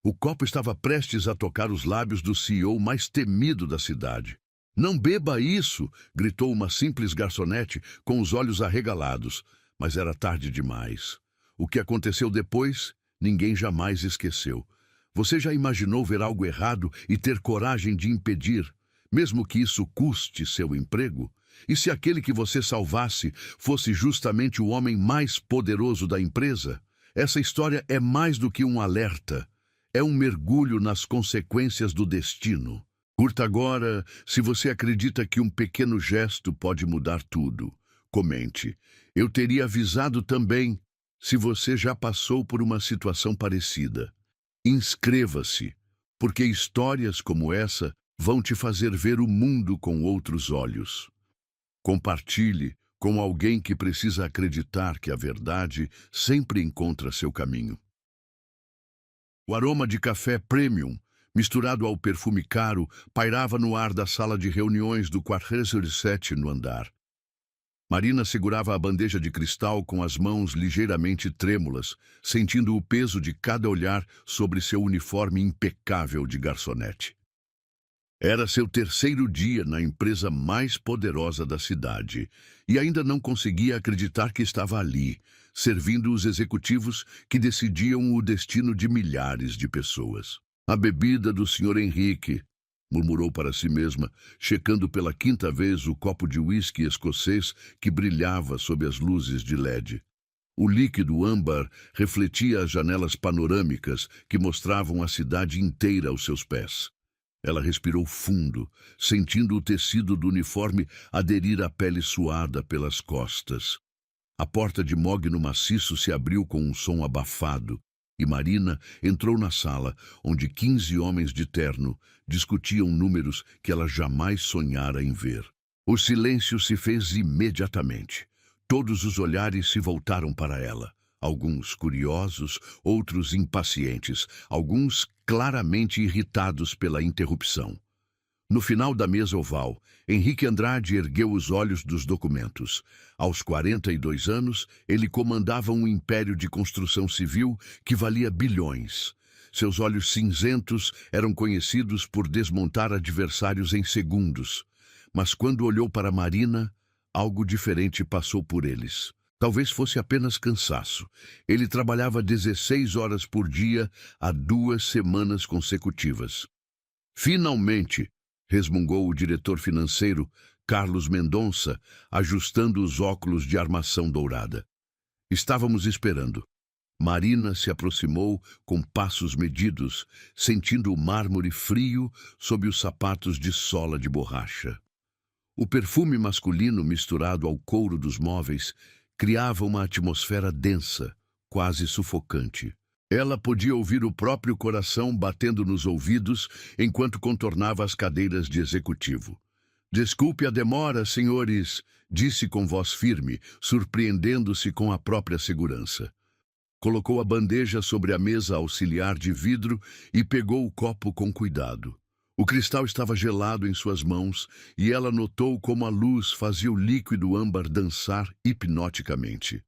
O copo estava prestes a tocar os lábios do CEO mais temido da cidade. "Não beba isso!" gritou uma simples garçonete com os olhos arregalados. Mas era tarde demais. O que aconteceu depois, ninguém jamais esqueceu. Você já imaginou ver algo errado e ter coragem de impedir, mesmo que isso custe seu emprego? E se aquele que você salvasse fosse justamente o homem mais poderoso da empresa? Essa história é mais do que um alerta. É um mergulho nas consequências do destino. Curta agora se você acredita que um pequeno gesto pode mudar tudo. Comente. Eu teria avisado também se você já passou por uma situação parecida. Inscreva-se, porque histórias como essa vão te fazer ver o mundo com outros olhos. Compartilhe com alguém que precisa acreditar que a verdade sempre encontra seu caminho. O aroma de café premium, misturado ao perfume caro, pairava no ar da sala de reuniões do 47º no andar. Marina segurava a bandeja de cristal com as mãos ligeiramente trêmulas, sentindo o peso de cada olhar sobre seu uniforme impecável de garçonete. Era seu terceiro dia na empresa mais poderosa da cidade e ainda não conseguia acreditar que estava ali, servindo os executivos que decidiam o destino de milhares de pessoas. "A bebida do Sr. Henrique", murmurou para si mesma, checando pela quinta vez o copo de uísque escocês que brilhava sob as luzes de LED. O líquido âmbar refletia as janelas panorâmicas que mostravam a cidade inteira aos seus pés. Ela respirou fundo, sentindo o tecido do uniforme aderir à pele suada pelas costas. A porta de mogno maciço se abriu com um som abafado, e Marina entrou na sala, onde 15 homens de terno discutiam números que ela jamais sonhara em ver. O silêncio se fez imediatamente. Todos os olhares se voltaram para ela. Alguns curiosos, outros impacientes, alguns claramente irritados pela interrupção. No final da mesa oval, Henrique Andrade ergueu os olhos dos documentos. Aos 42 anos, ele comandava um império de construção civil que valia bilhões. Seus olhos cinzentos eram conhecidos por desmontar adversários em segundos. Mas quando olhou para Marina, algo diferente passou por eles. Talvez fosse apenas cansaço. Ele trabalhava 16 horas por dia há 2 semanas consecutivas. "Finalmente!", resmungou o diretor financeiro, Carlos Mendonça, ajustando os óculos de armação dourada. "Estávamos esperando." Marina se aproximou com passos medidos, sentindo o mármore frio sob os sapatos de sola de borracha. O perfume masculino misturado ao couro dos móveis criava uma atmosfera densa, quase sufocante. Ela podia ouvir o próprio coração batendo nos ouvidos enquanto contornava as cadeiras de executivo. "Desculpe a demora, senhores", disse com voz firme, surpreendendo-se com a própria segurança. Colocou a bandeja sobre a mesa auxiliar de vidro e pegou o copo com cuidado. O cristal estava gelado em suas mãos e ela notou como a luz fazia o líquido âmbar dançar hipnoticamente.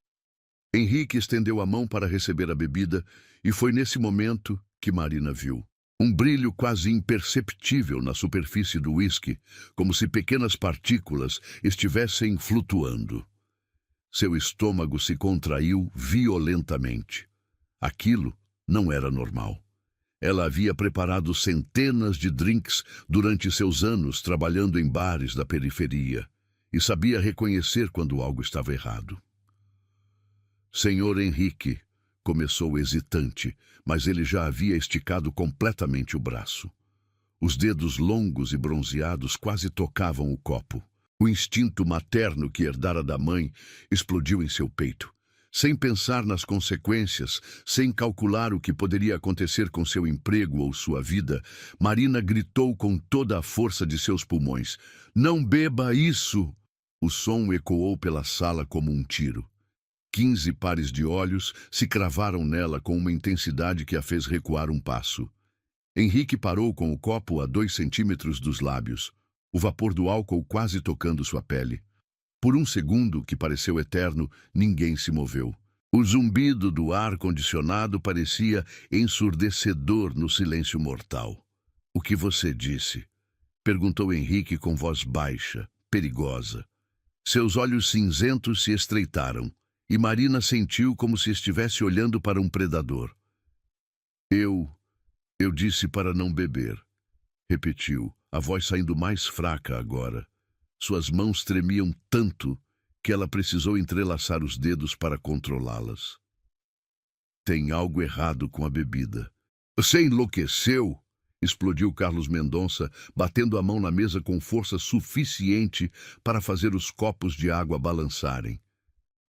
Henrique estendeu a mão para receber a bebida e foi nesse momento que Marina viu. Um brilho quase imperceptível na superfície do uísque, como se pequenas partículas estivessem flutuando. Seu estômago se contraiu violentamente. Aquilo não era normal. Ela havia preparado centenas de drinks durante seus anos trabalhando em bares da periferia e sabia reconhecer quando algo estava errado. "Senhor Henrique", começou hesitante, mas ele já havia esticado completamente o braço. Os dedos longos e bronzeados quase tocavam o copo. O instinto materno que herdara da mãe explodiu em seu peito. Sem pensar nas consequências, sem calcular o que poderia acontecer com seu emprego ou sua vida, Marina gritou com toda a força de seus pulmões: "Não beba isso!" O som ecoou pela sala como um tiro. 15 pares de olhos se cravaram nela com uma intensidade que a fez recuar um passo. Henrique parou com o copo a 2 centímetros dos lábios, o vapor do álcool quase tocando sua pele. Por um segundo, que pareceu eterno, ninguém se moveu. O zumbido do ar-condicionado parecia ensurdecedor no silêncio mortal. "O que você disse?" perguntou Henrique com voz baixa, perigosa. Seus olhos cinzentos se estreitaram, e Marina sentiu como se estivesse olhando para um predador. Eu disse para não beber", repetiu, a voz saindo mais fraca agora. Suas mãos tremiam tanto que ela precisou entrelaçar os dedos para controlá-las. "Tem algo errado com a bebida." "Você enlouqueceu?" explodiu Carlos Mendonça, batendo a mão na mesa com força suficiente para fazer os copos de água balançarem.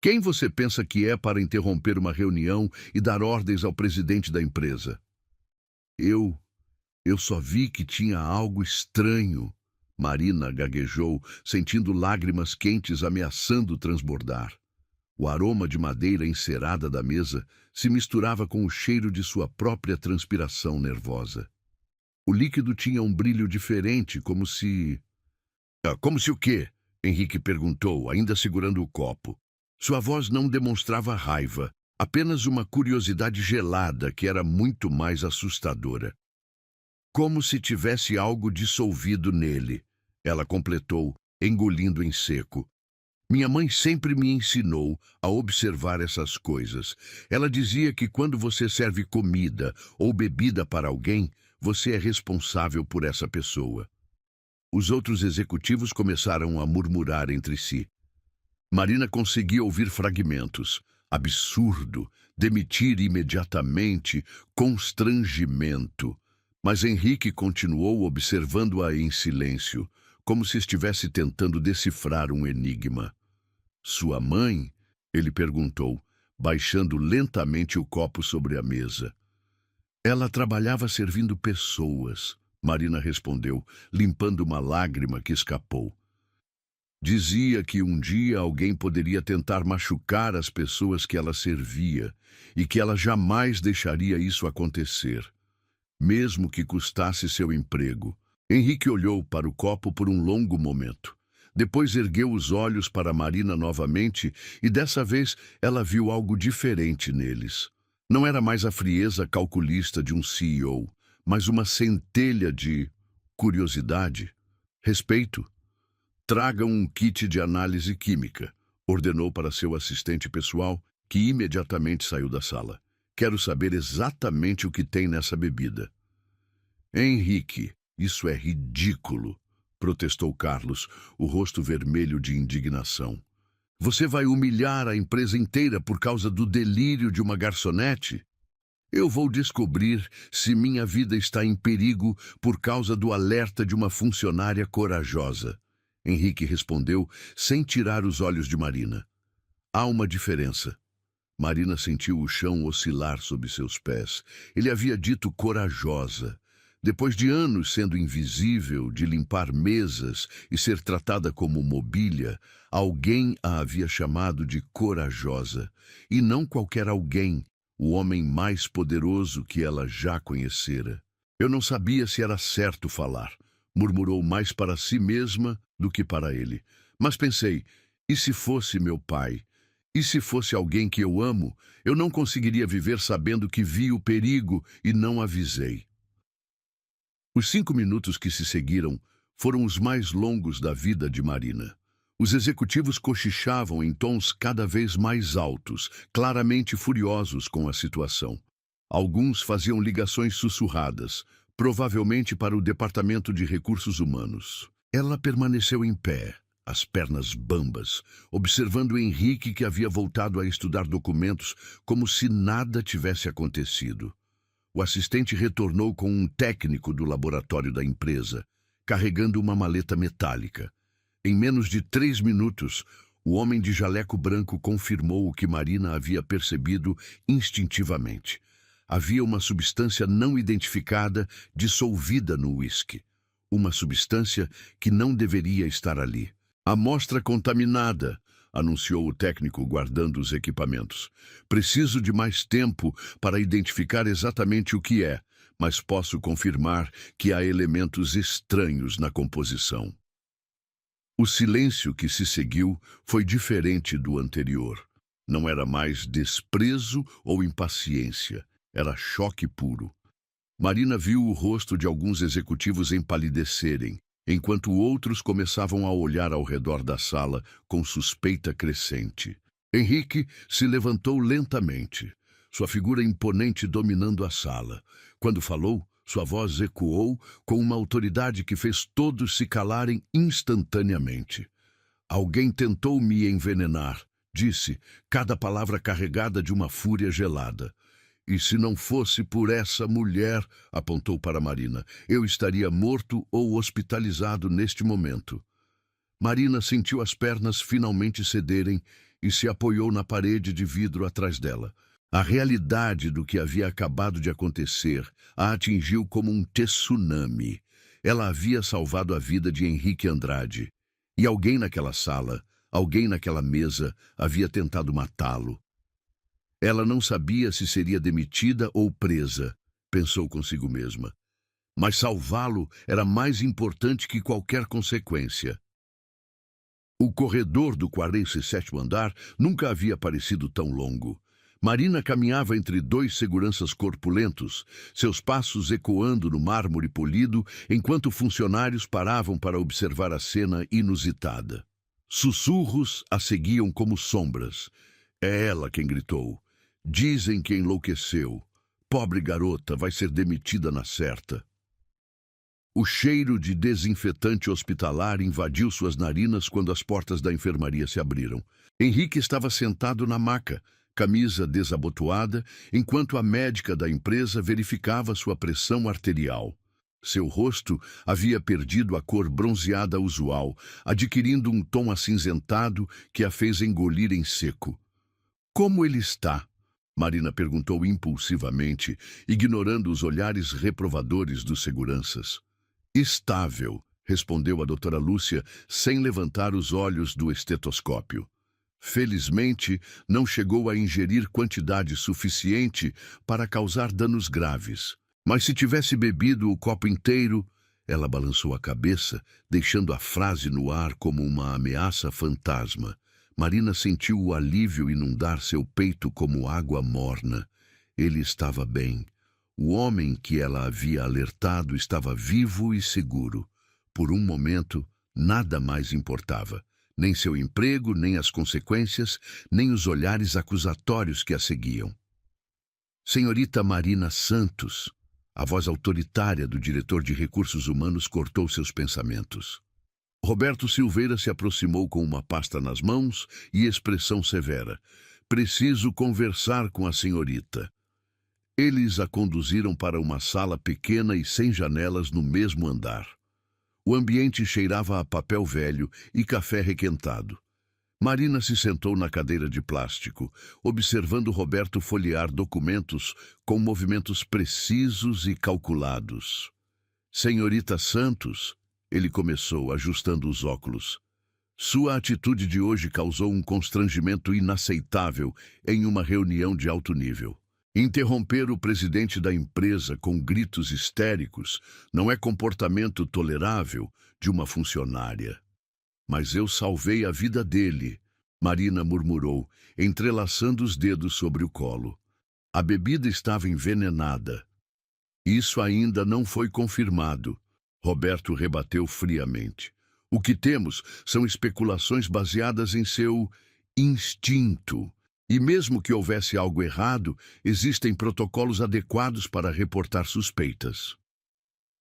"Quem você pensa que é para interromper uma reunião e dar ordens ao presidente da empresa?" Eu só vi que tinha algo estranho." Marina gaguejou, sentindo lágrimas quentes ameaçando transbordar. O aroma de madeira encerada da mesa se misturava com o cheiro de sua própria transpiração nervosa. O líquido tinha um brilho diferente, como se... Como se o quê?" Henrique perguntou, ainda segurando o copo. Sua voz não demonstrava raiva, apenas uma curiosidade gelada que era muito mais assustadora. "Como se tivesse algo dissolvido nele", ela completou, engolindo em seco. "Minha mãe sempre me ensinou a observar essas coisas. Ela dizia que quando você serve comida ou bebida para alguém, você é responsável por essa pessoa." Os outros executivos começaram a murmurar entre si. Marina conseguia ouvir fragmentos. Absurdo, demitir imediatamente, constrangimento. Mas Henrique continuou observando-a em silêncio, como se estivesse tentando decifrar um enigma. "Sua mãe?" ele perguntou, baixando lentamente o copo sobre a mesa. "Ela trabalhava servindo pessoas", Marina respondeu, limpando uma lágrima que escapou. "Dizia que um dia alguém poderia tentar machucar as pessoas que ela servia e que ela jamais deixaria isso acontecer, mesmo que custasse seu emprego." Henrique olhou para o copo por um longo momento. Depois ergueu os olhos para Marina novamente e dessa vez ela viu algo diferente neles. Não era mais a frieza calculista de um CEO, mas uma centelha de curiosidade, respeito. "Traga um kit de análise química", ordenou para seu assistente pessoal, que imediatamente saiu da sala. "Quero saber exatamente o que tem nessa bebida." "Henrique, isso é ridículo", protestou Carlos, o rosto vermelho de indignação. "Você vai humilhar a empresa inteira por causa do delírio de uma garçonete? Eu vou descobrir se minha vida está em perigo por causa do alerta de uma funcionária corajosa." Henrique respondeu, sem tirar os olhos de Marina. "Há uma diferença." Marina sentiu o chão oscilar sob seus pés. Ele havia dito corajosa. Depois de anos sendo invisível, de limpar mesas e ser tratada como mobília, alguém a havia chamado de corajosa. E não qualquer alguém, o homem mais poderoso que ela já conhecera. "Eu não sabia se era certo falar", murmurou mais para si mesma do que para ele. "Mas pensei, e se fosse meu pai? E se fosse alguém que eu amo, eu não conseguiria viver sabendo que vi o perigo e não avisei." Os 5 minutos que se seguiram foram os mais longos da vida de Marina. Os executivos cochichavam em tons cada vez mais altos, claramente furiosos com a situação. Alguns faziam ligações sussurradas, provavelmente para o Departamento de Recursos Humanos. Ela permaneceu em pé, as pernas bambas, observando Henrique, que havia voltado a estudar documentos como se nada tivesse acontecido. O assistente retornou com um técnico do laboratório da empresa, carregando uma maleta metálica. Em menos de 3 minutos, o homem de jaleco branco confirmou o que Marina havia percebido instintivamente. Havia uma substância não identificada dissolvida no uísque. Uma substância que não deveria estar ali. "Amostra contaminada", anunciou o técnico guardando os equipamentos. "Preciso de mais tempo para identificar exatamente o que é, mas posso confirmar que há elementos estranhos na composição." O silêncio que se seguiu foi diferente do anterior. Não era mais desprezo ou impaciência, era choque puro. Marina viu o rosto de alguns executivos empalidecerem, enquanto outros começavam a olhar ao redor da sala com suspeita crescente. Henrique se levantou lentamente, sua figura imponente dominando a sala. Quando falou, sua voz ecoou com uma autoridade que fez todos se calarem instantaneamente. Alguém tentou me envenenar, disse, cada palavra carregada de uma fúria gelada. E se não fosse por essa mulher, apontou para Marina, eu estaria morto ou hospitalizado neste momento. Marina sentiu as pernas finalmente cederem e se apoiou na parede de vidro atrás dela. A realidade do que havia acabado de acontecer a atingiu como um tsunami. Ela havia salvado a vida de Henrique Andrade. E alguém naquela sala, alguém naquela mesa, havia tentado matá-lo. Ela não sabia se seria demitida ou presa, pensou consigo mesma. Mas salvá-lo era mais importante que qualquer consequência. O corredor do 47º andar nunca havia parecido tão longo. Marina caminhava entre dois seguranças corpulentos, seus passos ecoando no mármore polido, enquanto funcionários paravam para observar a cena inusitada. Sussurros a seguiam como sombras. É ela quem gritou. Dizem que enlouqueceu. Pobre garota, vai ser demitida na certa. O cheiro de desinfetante hospitalar invadiu suas narinas quando as portas da enfermaria se abriram. Henrique estava sentado na maca, camisa desabotoada, enquanto a médica da empresa verificava sua pressão arterial. Seu rosto havia perdido a cor bronzeada usual, adquirindo um tom acinzentado que a fez engolir em seco. Como ele está? Marina perguntou impulsivamente, ignorando os olhares reprovadores dos seguranças. Estável, respondeu a doutora Lúcia, sem levantar os olhos do estetoscópio. Felizmente, não chegou a ingerir quantidade suficiente para causar danos graves. Mas se tivesse bebido o copo inteiro... Ela balançou a cabeça, deixando a frase no ar como uma ameaça fantasma. Marina sentiu o alívio inundar seu peito como água morna. Ele estava bem. O homem que ela havia alertado estava vivo e seguro. Por um momento, nada mais importava. Nem seu emprego, nem as consequências, nem os olhares acusatórios que a seguiam. Senhorita Marina Santos, a voz autoritária do diretor de recursos humanos cortou seus pensamentos. Roberto Silveira se aproximou com uma pasta nas mãos e expressão severa. Preciso conversar com a senhorita. Eles a conduziram para uma sala pequena e sem janelas no mesmo andar. O ambiente cheirava a papel velho e café requentado. Marina se sentou na cadeira de plástico, observando Roberto folhear documentos com movimentos precisos e calculados. Senhorita Santos, ele começou, ajustando os óculos. Sua atitude de hoje causou um constrangimento inaceitável em uma reunião de alto nível. Interromper o presidente da empresa com gritos histéricos não é comportamento tolerável de uma funcionária. Mas eu salvei a vida dele, Marina murmurou, entrelaçando os dedos sobre o colo. A bebida estava envenenada. Isso ainda não foi confirmado, Roberto rebateu friamente. O que temos são especulações baseadas em seu instinto. E mesmo que houvesse algo errado, existem protocolos adequados para reportar suspeitas.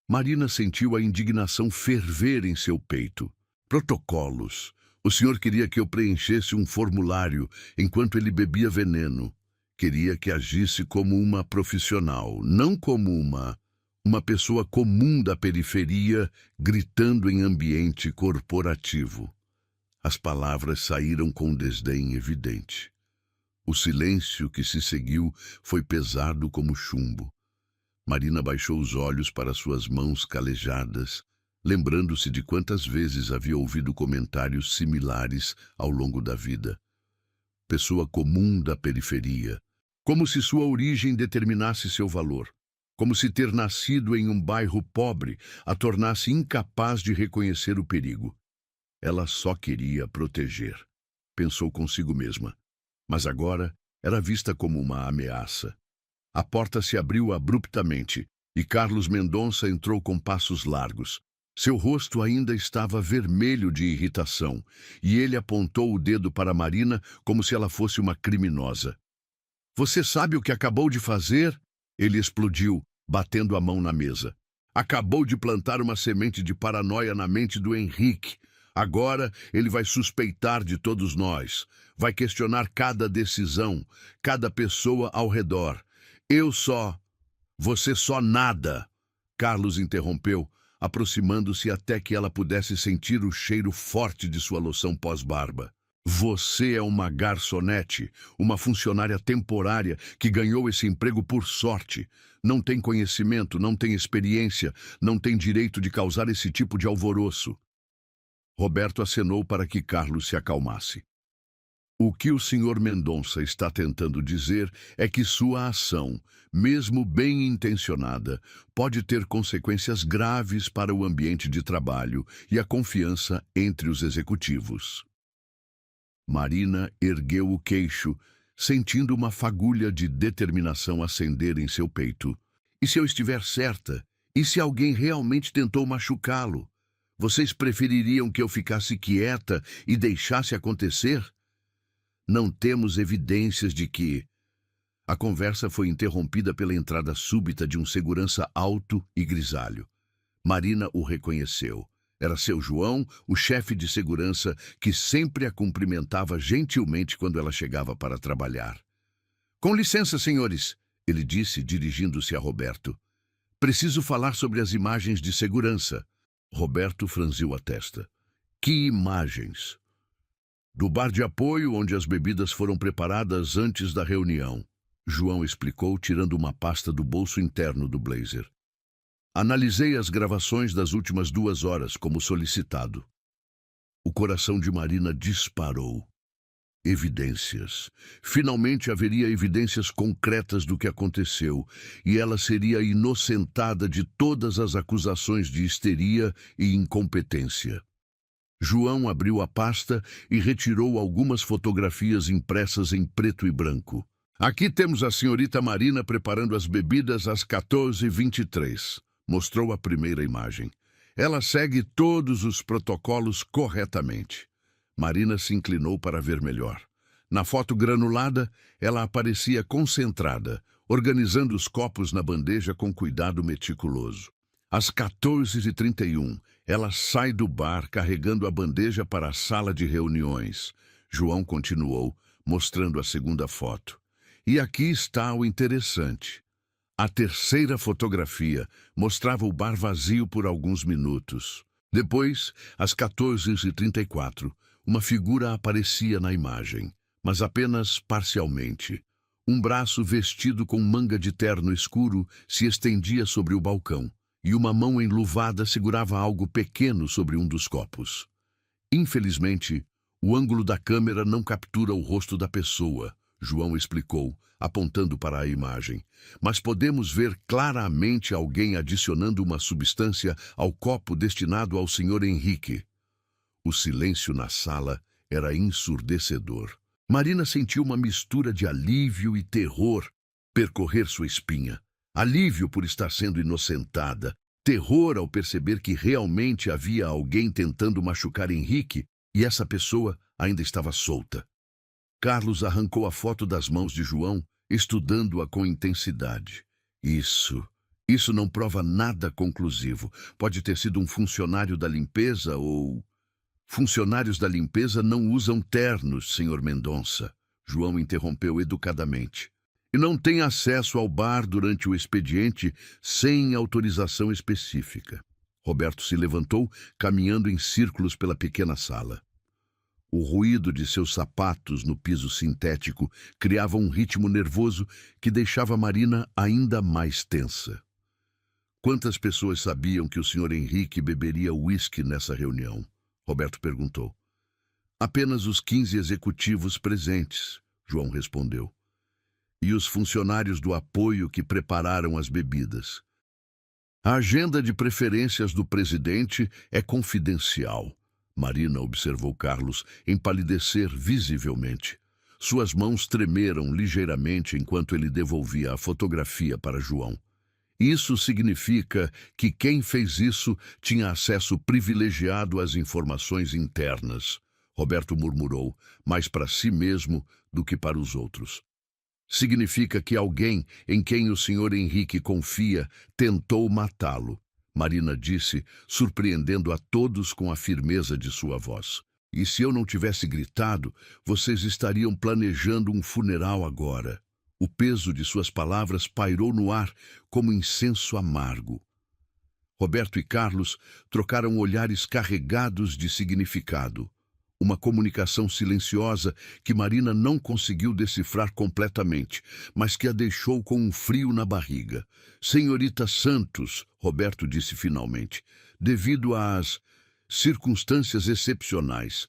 Marina sentiu a indignação ferver em seu peito. Protocolos. O senhor queria que eu preenchesse um formulário enquanto ele bebia veneno. Queria que agisse como uma profissional, não como uma pessoa comum da periferia gritando em ambiente corporativo. As palavras saíram com desdém evidente. O silêncio que se seguiu foi pesado como chumbo. Marina baixou os olhos para suas mãos calejadas, lembrando-se de quantas vezes havia ouvido comentários similares ao longo da vida. Pessoa comum da periferia, como se sua origem determinasse seu valor, como se ter nascido em um bairro pobre a tornasse incapaz de reconhecer o perigo. Ela só queria proteger, pensou consigo mesma. mas agora era vista como uma ameaça. A porta se abriu abruptamente e Carlos Mendonça entrou com passos largos. Seu rosto ainda estava vermelho de irritação e ele apontou o dedo para Marina como se ela fosse uma criminosa. Você sabe o que acabou de fazer? Ele explodiu, batendo a mão na mesa. Acabou de plantar uma semente de paranoia na mente do Henrique. Agora ele vai suspeitar de todos nós. Vai questionar cada decisão, cada pessoa ao redor. Você só nada. Carlos interrompeu, aproximando-se até que ela pudesse sentir o cheiro forte de sua loção pós-barba. Você é uma garçonete, uma funcionária temporária que ganhou esse emprego por sorte. Não tem conhecimento, não tem experiência, não tem direito de causar esse tipo de alvoroço. Roberto acenou para que Carlos se acalmasse. O que o Sr. Mendonça está tentando dizer é que sua ação, mesmo bem intencionada, pode ter consequências graves para o ambiente de trabalho e a confiança entre os executivos. Marina ergueu o queixo, sentindo uma fagulha de determinação acender em seu peito. E se eu estiver certa? E se alguém realmente tentou machucá-lo? Vocês prefeririam que eu ficasse quieta e deixasse acontecer? Não temos evidências de que... A conversa foi interrompida pela entrada súbita de um segurança alto e grisalho. Marina o reconheceu. Era seu João, o chefe de segurança, que sempre a cumprimentava gentilmente quando ela chegava para trabalhar. Com licença, senhores, ele disse, dirigindo-se a Roberto. Preciso falar sobre as imagens de segurança. Roberto franziu a testa. Que imagens? Do bar de apoio, onde as bebidas foram preparadas antes da reunião. João explicou, tirando uma pasta do bolso interno do blazer. Analisei as gravações das últimas 2 horas, como solicitado. O coração de Marina disparou. Evidências. Finalmente haveria evidências concretas do que aconteceu, e ela seria inocentada de todas as acusações de histeria e incompetência. João abriu a pasta e retirou algumas fotografias impressas em preto e branco. Aqui temos a senhorita Marina preparando as bebidas às 14h23. Mostrou a primeira imagem. Ela segue todos os protocolos corretamente. Marina se inclinou para ver melhor. Na foto granulada, ela aparecia concentrada, organizando os copos na bandeja com cuidado meticuloso. Às 14h31, ela sai do bar carregando a bandeja para a sala de reuniões. João continuou, mostrando a segunda foto. E aqui está o interessante. A terceira fotografia mostrava o bar vazio por alguns minutos. Depois, às 14h34, uma figura aparecia na imagem, mas apenas parcialmente. Um braço vestido com manga de terno escuro se estendia sobre o balcão, e uma mão enluvada segurava algo pequeno sobre um dos copos. Infelizmente, o ângulo da câmera não captura o rosto da pessoa, João explicou, apontando para a imagem. Mas podemos ver claramente alguém adicionando uma substância ao copo destinado ao Sr. Henrique. O silêncio na sala era ensurdecedor. Marina sentiu uma mistura de alívio e terror percorrer sua espinha. Alívio por estar sendo inocentada, terror ao perceber que realmente havia alguém tentando machucar Henrique e essa pessoa ainda estava solta. Carlos arrancou a foto das mãos de João, estudando-a com intensidade. Isso não prova nada conclusivo. Pode ter sido um funcionário da limpeza ou... Funcionários da limpeza não usam ternos, Sr. Mendonça. João interrompeu educadamente. E não tem acesso ao bar durante o expediente sem autorização específica. Roberto se levantou, caminhando em círculos pela pequena sala. O ruído de seus sapatos no piso sintético criava um ritmo nervoso que deixava Marina ainda mais tensa. Quantas pessoas sabiam que o Sr. Henrique beberia uísque nessa reunião? Roberto perguntou. Apenas os 15 executivos presentes, João respondeu. E os funcionários do apoio que prepararam as bebidas. A agenda de preferências do presidente é confidencial. Marina observou Carlos empalidecer visivelmente. Suas mãos tremeram ligeiramente enquanto ele devolvia a fotografia para João. Isso significa que quem fez isso tinha acesso privilegiado às informações internas, Roberto murmurou, mais para si mesmo do que para os outros. Significa que alguém em quem o Sr. Henrique confia tentou matá-lo, Marina disse, surpreendendo a todos com a firmeza de sua voz. E se eu não tivesse gritado, vocês estariam planejando um funeral agora. O peso de suas palavras pairou no ar como incenso amargo. Roberto e Carlos trocaram olhares carregados de significado. Uma comunicação silenciosa que Marina não conseguiu decifrar completamente, mas que a deixou com um frio na barriga. Senhorita Santos, Roberto disse finalmente, devido às circunstâncias excepcionais,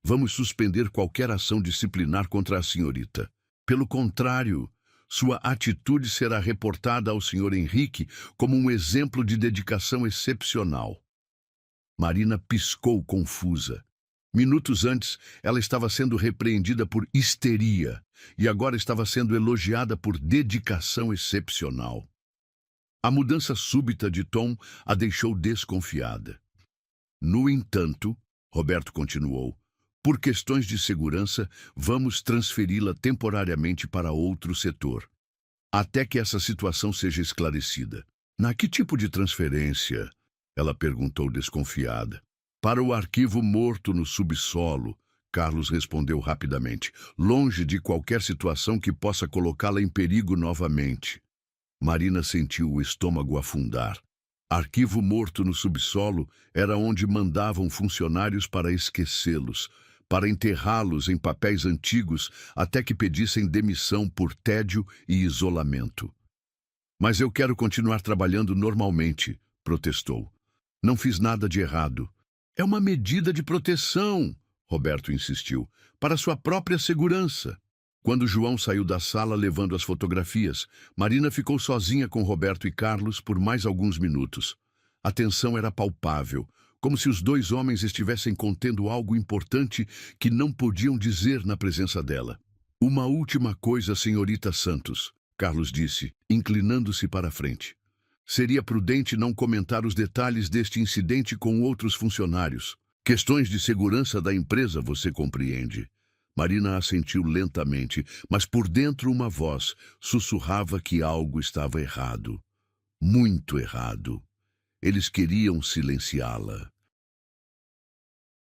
vamos suspender qualquer ação disciplinar contra a senhorita. Pelo contrário, sua atitude será reportada ao Sr. Henrique como um exemplo de dedicação excepcional. Marina piscou confusa. Minutos antes, ela estava sendo repreendida por histeria e agora estava sendo elogiada por dedicação excepcional. A mudança súbita de tom a deixou desconfiada. No entanto, Roberto continuou, por questões de segurança, vamos transferi-la temporariamente para outro setor, até que essa situação seja esclarecida. Que tipo de transferência? Ela perguntou desconfiada. Para o arquivo morto no subsolo, Carlos respondeu rapidamente, longe de qualquer situação que possa colocá-la em perigo novamente. Marina sentiu o estômago afundar. Arquivo morto no subsolo era onde mandavam funcionários para esquecê-los, para enterrá-los em papéis antigos até que pedissem demissão por tédio e isolamento. Mas eu quero continuar trabalhando normalmente, protestou. Não fiz nada de errado. É uma medida de proteção, Roberto insistiu, para sua própria segurança. Quando João saiu da sala levando as fotografias, Marina ficou sozinha com Roberto e Carlos por mais alguns minutos. A tensão era palpável, como se os dois homens estivessem contendo algo importante que não podiam dizer na presença dela. Uma última coisa, senhorita Santos, Carlos disse, inclinando-se para a frente. Seria prudente não comentar os detalhes deste incidente com outros funcionários. Questões de segurança da empresa, você compreende. Marina assentiu lentamente, mas por dentro uma voz sussurrava que algo estava errado. Muito errado. Eles queriam silenciá-la.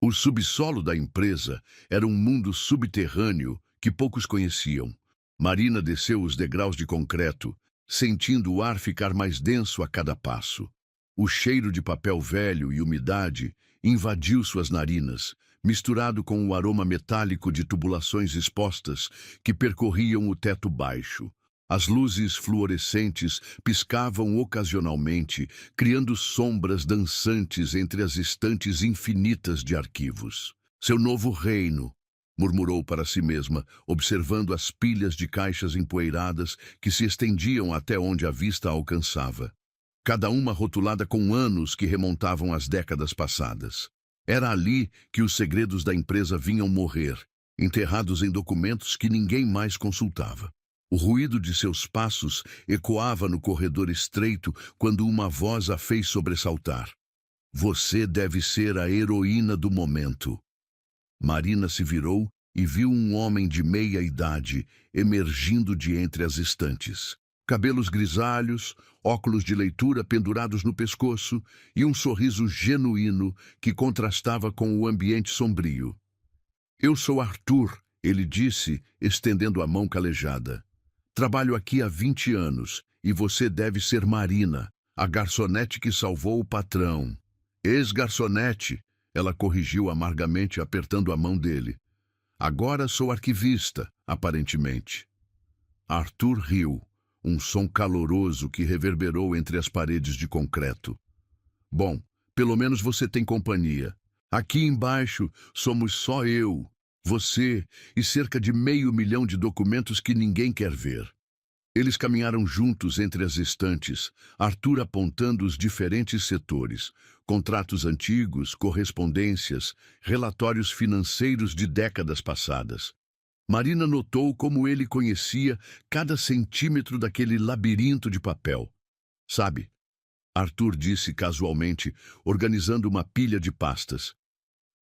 O subsolo da empresa era um mundo subterrâneo que poucos conheciam. Marina desceu os degraus de concreto, sentindo o ar ficar mais denso a cada passo. O cheiro de papel velho e umidade invadiu suas narinas, misturado com o aroma metálico de tubulações expostas que percorriam o teto baixo. As luzes fluorescentes piscavam ocasionalmente, criando sombras dançantes entre as estantes infinitas de arquivos. Seu novo reino, murmurou para si mesma, observando as pilhas de caixas empoeiradas que se estendiam até onde a vista alcançava. Cada uma rotulada com anos que remontavam às décadas passadas. Era ali que os segredos da empresa vinham morrer, enterrados em documentos que ninguém mais consultava. O ruído de seus passos ecoava no corredor estreito quando uma voz a fez sobressaltar. Você deve ser a heroína do momento. Marina se virou e viu um homem de meia idade emergindo de entre as estantes. Cabelos grisalhos, óculos de leitura pendurados no pescoço e um sorriso genuíno que contrastava com o ambiente sombrio. Eu sou Arthur, ele disse, estendendo a mão calejada. Trabalho aqui há 20 anos e você deve ser Marina, a garçonete que salvou o patrão. Ex-garçonete, ela corrigiu amargamente apertando a mão dele. Agora sou arquivista, aparentemente. Arthur riu. Um som caloroso que reverberou entre as paredes de concreto. Bom, pelo menos você tem companhia. Aqui embaixo somos só eu, você e cerca de 500 mil de documentos que ninguém quer ver. Eles caminharam juntos entre as estantes, Arthur apontando os diferentes setores, contratos antigos, correspondências, relatórios financeiros de décadas passadas. Marina notou como ele conhecia cada centímetro daquele labirinto de papel. Sabe, Arthur disse casualmente, organizando uma pilha de pastas.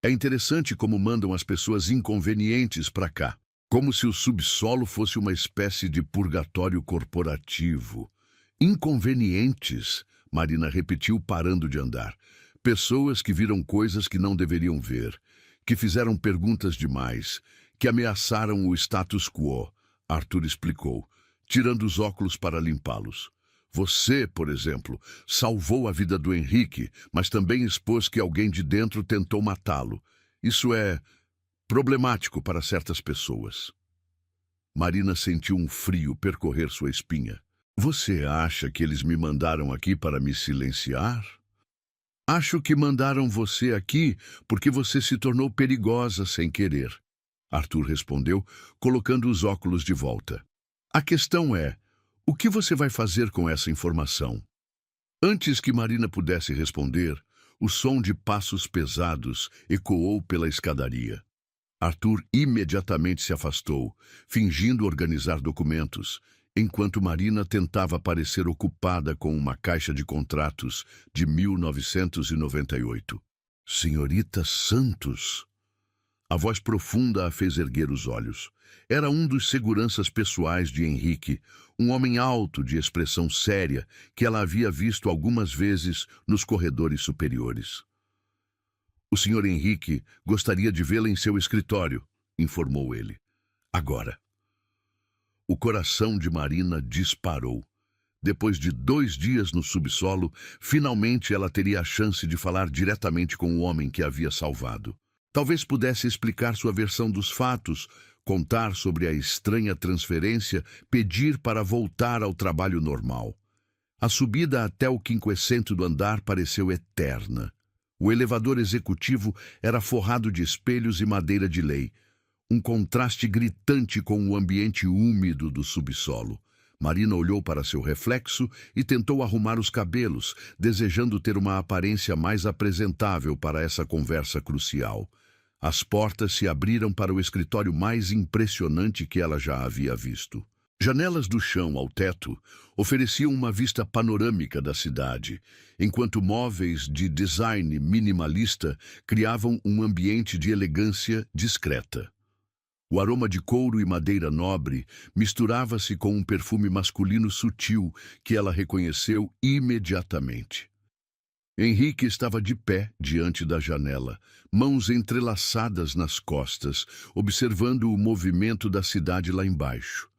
É interessante como mandam as pessoas inconvenientes para cá. Como se o subsolo fosse uma espécie de purgatório corporativo. Inconvenientes, Marina repetiu, parando de andar. Pessoas que viram coisas que não deveriam ver, que fizeram perguntas demais, que ameaçaram o status quo, Arthur explicou, tirando os óculos para limpá-los. Você, por exemplo, salvou a vida do Henrique, mas também expôs que alguém de dentro tentou matá-lo. Isso é problemático para certas pessoas. Marina sentiu um frio percorrer sua espinha. Você acha que eles me mandaram aqui para me silenciar? Acho que mandaram você aqui porque você se tornou perigosa sem querer. Arthur respondeu, colocando os óculos de volta. A questão é, o que você vai fazer com essa informação? Antes que Marina pudesse responder, o som de passos pesados ecoou pela escadaria. Arthur imediatamente se afastou, fingindo organizar documentos, enquanto Marina tentava parecer ocupada com uma caixa de contratos de 1998. Senhorita Santos! A voz profunda a fez erguer os olhos. Era um dos seguranças pessoais de Henrique, um homem alto de expressão séria que ela havia visto algumas vezes nos corredores superiores. O Sr. Henrique gostaria de vê-la em seu escritório, informou ele. Agora. O coração de Marina disparou. Depois de 2 dias no subsolo, finalmente ela teria a chance de falar diretamente com o homem que a havia salvado. Talvez pudesse explicar sua versão dos fatos, contar sobre a estranha transferência, pedir para voltar ao trabalho normal. A subida até o 50º andar pareceu eterna. O elevador executivo era forrado de espelhos e madeira de lei, um contraste gritante com o ambiente úmido do subsolo. Marina olhou para seu reflexo e tentou arrumar os cabelos, desejando ter uma aparência mais apresentável para essa conversa crucial. As portas se abriram para o escritório mais impressionante que ela já havia visto. Janelas do chão ao teto ofereciam uma vista panorâmica da cidade, enquanto móveis de design minimalista criavam um ambiente de elegância discreta. O aroma de couro e madeira nobre misturava-se com um perfume masculino sutil que ela reconheceu imediatamente. Henrique estava de pé diante da janela, mãos entrelaçadas nas costas, observando o movimento da cidade lá embaixo.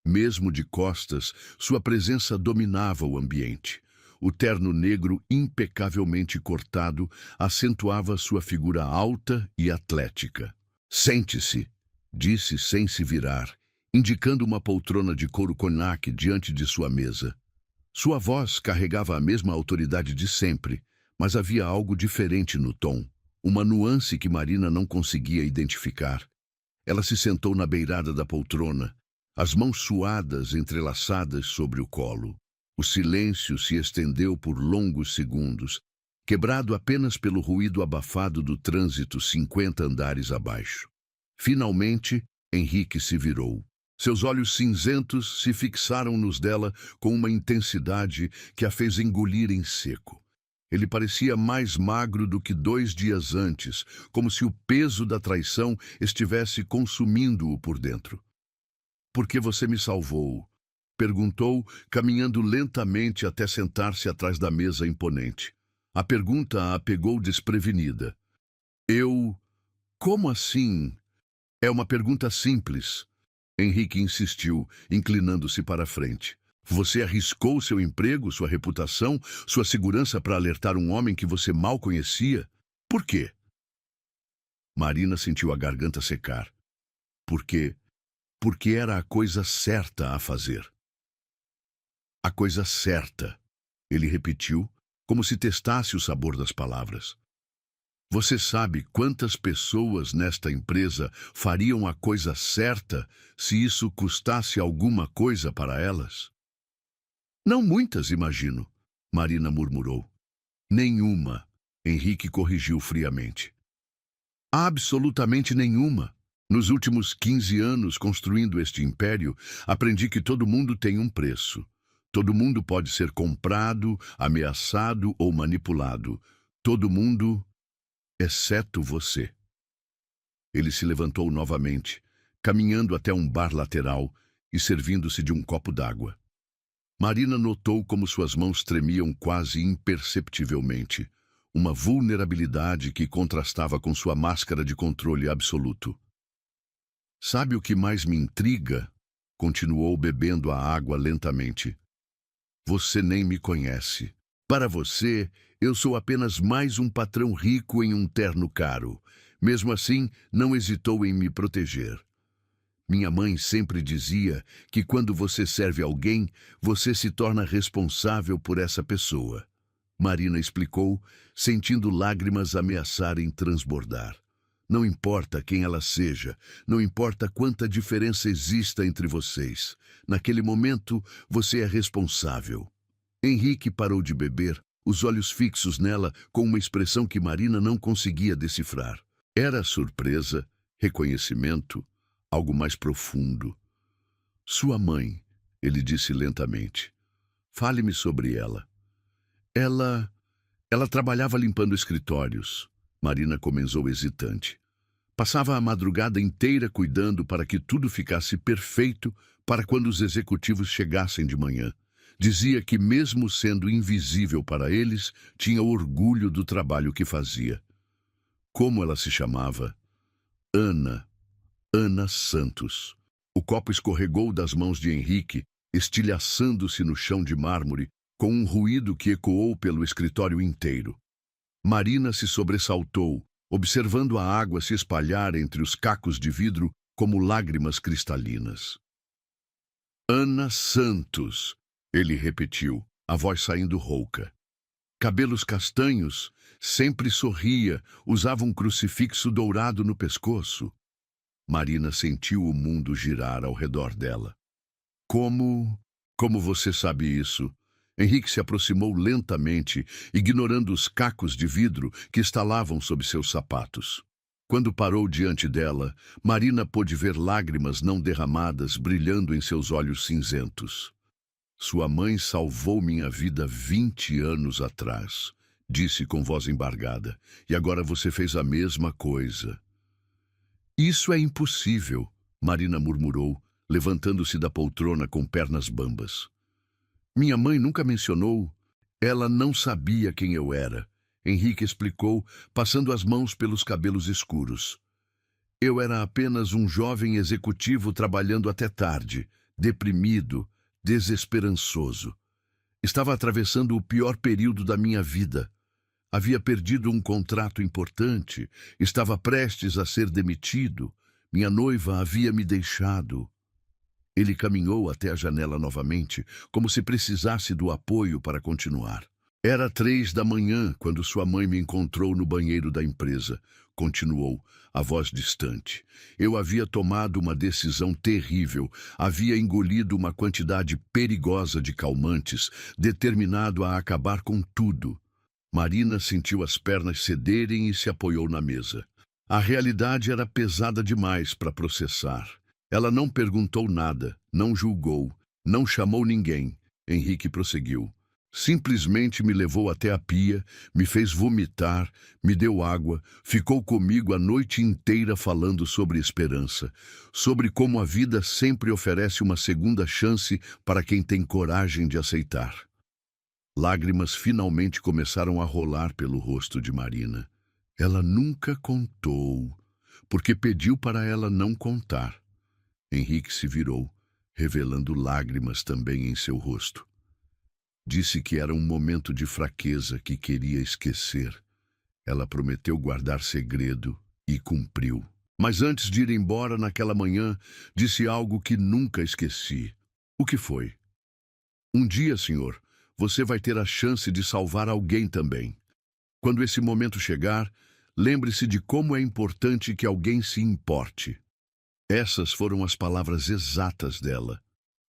Mesmo de costas, sua presença dominava o ambiente. O terno negro impecavelmente cortado acentuava sua figura alta e atlética. Sente-se, disse sem se virar, indicando uma poltrona de couro conhaque diante de sua mesa. Sua voz carregava a mesma autoridade de sempre, mas havia algo diferente no tom, uma nuance que Marina não conseguia identificar. Ela se sentou na beirada da poltrona, as mãos suadas entrelaçadas sobre o colo. O silêncio se estendeu por longos segundos, quebrado apenas pelo ruído abafado do trânsito 50 andares abaixo. Finalmente, Henrique se virou. Seus olhos cinzentos se fixaram nos dela com uma intensidade que a fez engolir em seco. Ele parecia mais magro do que 2 dias antes, como se o peso da traição estivesse consumindo-o por dentro. "Por que você me salvou?" perguntou, caminhando lentamente até sentar-se atrás da mesa imponente. A pergunta a pegou desprevenida. "Eu... Como assim?" "É uma pergunta simples." Henrique insistiu, inclinando-se para a frente. "Você arriscou seu emprego, sua reputação, sua segurança para alertar um homem que você mal conhecia? Por quê?" Marina sentiu a garganta secar. Porque era a coisa certa a fazer. A coisa certa, ele repetiu, como se testasse o sabor das palavras. Você sabe quantas pessoas nesta empresa fariam a coisa certa se isso custasse alguma coisa para elas? Não muitas, imagino, Marina murmurou. Nenhuma, Henrique corrigiu friamente. Absolutamente nenhuma. Nos últimos 15 anos construindo este império, aprendi que todo mundo tem um preço. Todo mundo pode ser comprado, ameaçado ou manipulado. Todo mundo, exceto você. Ele se levantou novamente, caminhando até um bar lateral e servindo-se de um copo d'água. Marina notou como suas mãos tremiam quase imperceptivelmente, uma vulnerabilidade que contrastava com sua máscara de controle absoluto. Sabe o que mais me intriga? Continuou bebendo a água lentamente. Você nem me conhece. Para você, eu sou apenas mais um patrão rico em um terno caro. Mesmo assim, não hesitou em me proteger. Minha mãe sempre dizia que quando você serve alguém, você se torna responsável por essa pessoa. Marina explicou, sentindo lágrimas ameaçarem transbordar. Não importa quem ela seja, não importa quanta diferença exista entre vocês. Naquele momento, você é responsável. Henrique parou de beber, os olhos fixos nela com uma expressão que Marina não conseguia decifrar. Era surpresa, reconhecimento, algo mais profundo. Sua mãe, ele disse lentamente. Fale-me sobre ela. Ela trabalhava limpando escritórios. Marina comenzou hesitante. Passava a madrugada inteira cuidando para que tudo ficasse perfeito para quando os executivos chegassem de manhã. Dizia que, mesmo sendo invisível para eles, tinha orgulho do trabalho que fazia. Como ela se chamava? Ana Santos. O copo escorregou das mãos de Henrique, estilhaçando-se no chão de mármore, com um ruído que ecoou pelo escritório inteiro. Marina se sobressaltou, observando a água se espalhar entre os cacos de vidro como lágrimas cristalinas. Ana Santos, ele repetiu, a voz saindo rouca. Cabelos castanhos, sempre sorria, usava um crucifixo dourado no pescoço. Marina sentiu o mundo girar ao redor dela. Como você sabe isso? Henrique se aproximou lentamente, ignorando os cacos de vidro que estalavam sob seus sapatos. Quando parou diante dela, Marina pôde ver lágrimas não derramadas brilhando em seus olhos cinzentos. Sua mãe salvou minha vida 20 anos atrás, disse com voz embargada, e agora você fez a mesma coisa. Isso é impossível, Marina murmurou, levantando-se da poltrona com pernas bambas. Minha mãe nunca mencionou. Ela não sabia quem eu era. Henrique explicou, passando as mãos pelos cabelos escuros. Eu era apenas um jovem executivo trabalhando até tarde, deprimido, desesperançoso. Estava atravessando o pior período da minha vida. Havia perdido um contrato importante, estava prestes a ser demitido. Minha noiva havia me deixado. Ele caminhou até a janela novamente, como se precisasse do apoio para continuar. Era 3 da manhã quando sua mãe me encontrou no banheiro da empresa. Continuou, a voz distante. Eu havia tomado uma decisão terrível. Havia engolido uma quantidade perigosa de calmantes, determinado a acabar com tudo. Marina sentiu as pernas cederem e se apoiou na mesa. A realidade era pesada demais para processar. Ela não perguntou nada, não julgou, não chamou ninguém. Henrique prosseguiu. Simplesmente me levou até a pia, me fez vomitar, me deu água, ficou comigo a noite inteira falando sobre esperança, sobre como a vida sempre oferece uma segunda chance para quem tem coragem de aceitar. Lágrimas finalmente começaram a rolar pelo rosto de Marina. Ela nunca contou, porque pediu para ela não contar. Henrique se virou, revelando lágrimas também em seu rosto. Disse que era um momento de fraqueza que queria esquecer. Ela prometeu guardar segredo e cumpriu. Mas antes de ir embora naquela manhã, disse algo que nunca esqueci. O que foi? Um dia, senhor, você vai ter a chance de salvar alguém também. Quando esse momento chegar, lembre-se de como é importante que alguém se importe. Essas foram as palavras exatas dela.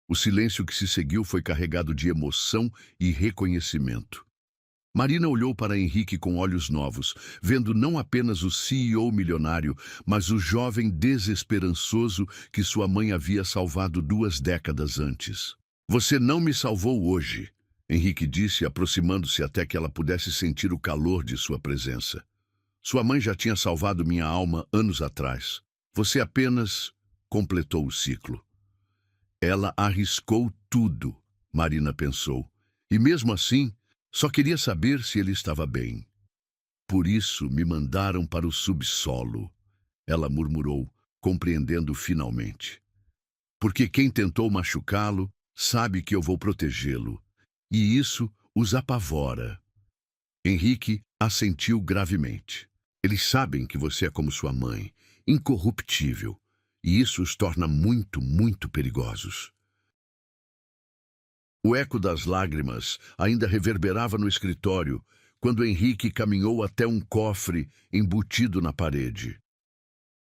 O silêncio que se seguiu foi carregado de emoção e reconhecimento. Marina olhou para Henrique com olhos novos, vendo não apenas o CEO milionário, mas o jovem desesperançoso que sua mãe havia salvado 2 décadas antes. Você não me salvou hoje, Henrique disse, aproximando-se até que ela pudesse sentir o calor de sua presença. Sua mãe já tinha salvado minha alma anos atrás. Você apenas completou o ciclo. Ela arriscou tudo, Marina pensou, e mesmo assim, só queria saber se ele estava bem. Por isso me mandaram para o subsolo, ela murmurou, compreendendo finalmente. Porque quem tentou machucá-lo sabe que eu vou protegê-lo, e isso os apavora. Henrique assentiu gravemente. Eles sabem que você é como sua mãe, incorruptível, e isso os torna muito, muito perigosos. O eco das lágrimas ainda reverberava no escritório quando Henrique caminhou até um cofre embutido na parede.